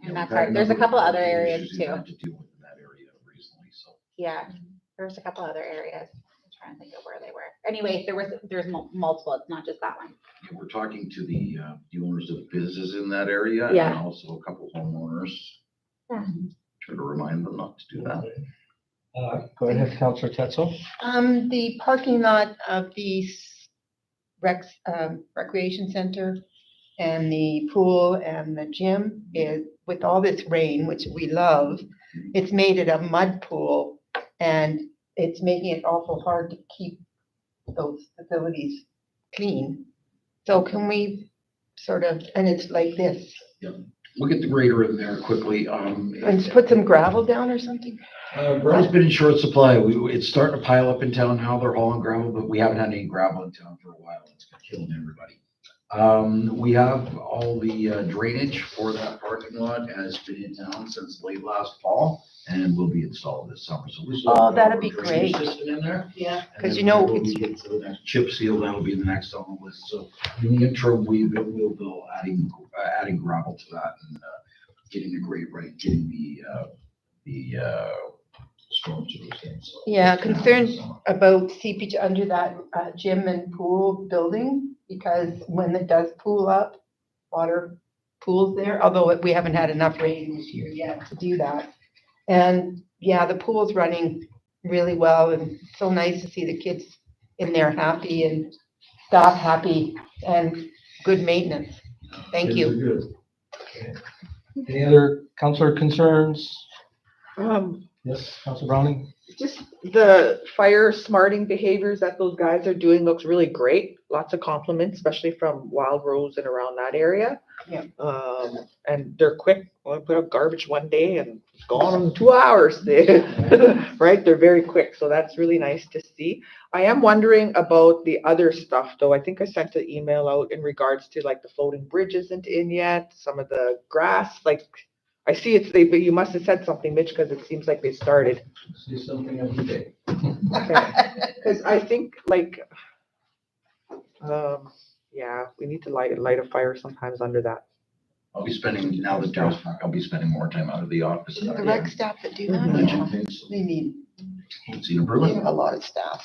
And that's hard. There's a couple other areas Issues too. you've had to deal with in that area recently, so. Yeah, there's a couple other areas. I'm trying to think of where they were. Anyway, there's multiple, it's not just that one. Yeah, we're talking to the owners of businesses in that area. Yeah. And also a couple homeowners. Yeah. Try to remind them not to do that. Go ahead, Councilor Tetzel. The parking lot of the recreation center and the pool and the gym is, with all this rain, which we love, it's made it a mud pool and it's making it awful hard to keep those facilities clean. So can we sort of, and it's like this, We'll get the grader in there quickly. and put some gravel down or something? Gravel's been in short supply. It's starting to pile up in town now. They're hauling gravel, but we haven't had any gravel in town for a while. It's been killing everybody. We have all the drainage for that parking lot has been in town since late last fall and will be installed this summer. So we still have Oh, that'd our be drainage great. System in there. Yeah. And 'Cause then you know, when we it's- get to the next chip seal, that'll be the next on the list. So in the interim, we'll be adding gravel to that and getting the grade right, getting the storm sewers in. So- Yeah, concerns about seepage under that gym and pool building, because when it does pool up, water pools there, although we haven't had enough rain this year yet to do that. And yeah, the pool's running really well and it's so nice to see the kids in there happy and staff happy and good maintenance. Thank Kids you. are good. Okay. Any other councilor concerns? Yes, Councilor Browning? just the fire smarting behaviors that those guys are doing looks really great. Lots of compliments, especially from Wild Rose and around that area. Yeah. And they're quick. Well, I put up garbage one day and it's gone in 2 hours. Right? They're very quick. So that's really nice to see. I am wondering about the other stuff though. I think I sent an email out in regards to like the floating bridge isn't in yet, some of the grass, like I see it's, but you must have said something, Mitch, because it seems like they started. See something every day. Because I think like, yeah, we need to light a fire sometimes under that. I'll be spending, now that Daryl's back, I'll be spending more time out of the office. The rec staff that do that, Mention things, they need see improvement. a lot of staff.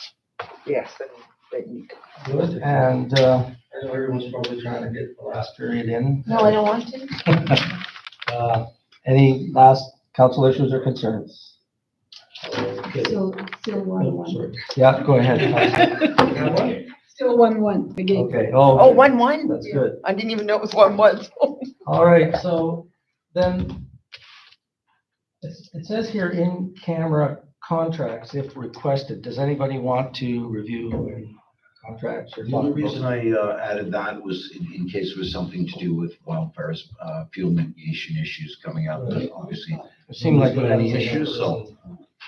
Yes, and they need. Good, and, I know everyone's probably trying to get the last period in. No, I don't want to. Any last council issues or concerns? Still 1-1. Sorry. Yeah, go ahead. Still 1-1 again. Okay, Oh, oh, 1-1? that's good. I didn't even know it was 1-1. All right, so then it says here in camera contracts if requested. Does anybody want to review any contracts or? The only reason I added that was in case it was something to do with wildfires, fuel mitigation issues coming up, but obviously. It seemed like. There's been any issues, so.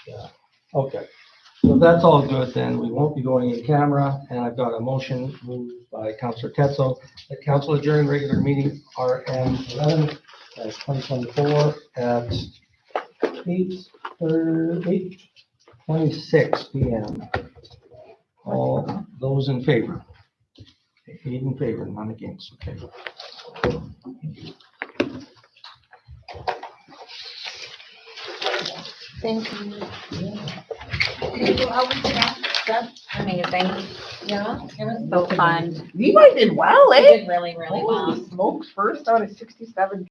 Yeah, okay. So if that's all good, then we won't be going in camera, and I've got a motion moved by Councillor Tetzel, that council adjourn regular meeting RM 11, 2024 at 8:26 PM. All those in favor? 8 in favor, none against, okay. Thank you. Amazing. Yeah. It was so fun. Levi did well, We eh? did really, really well. Holy smokes, first out of 67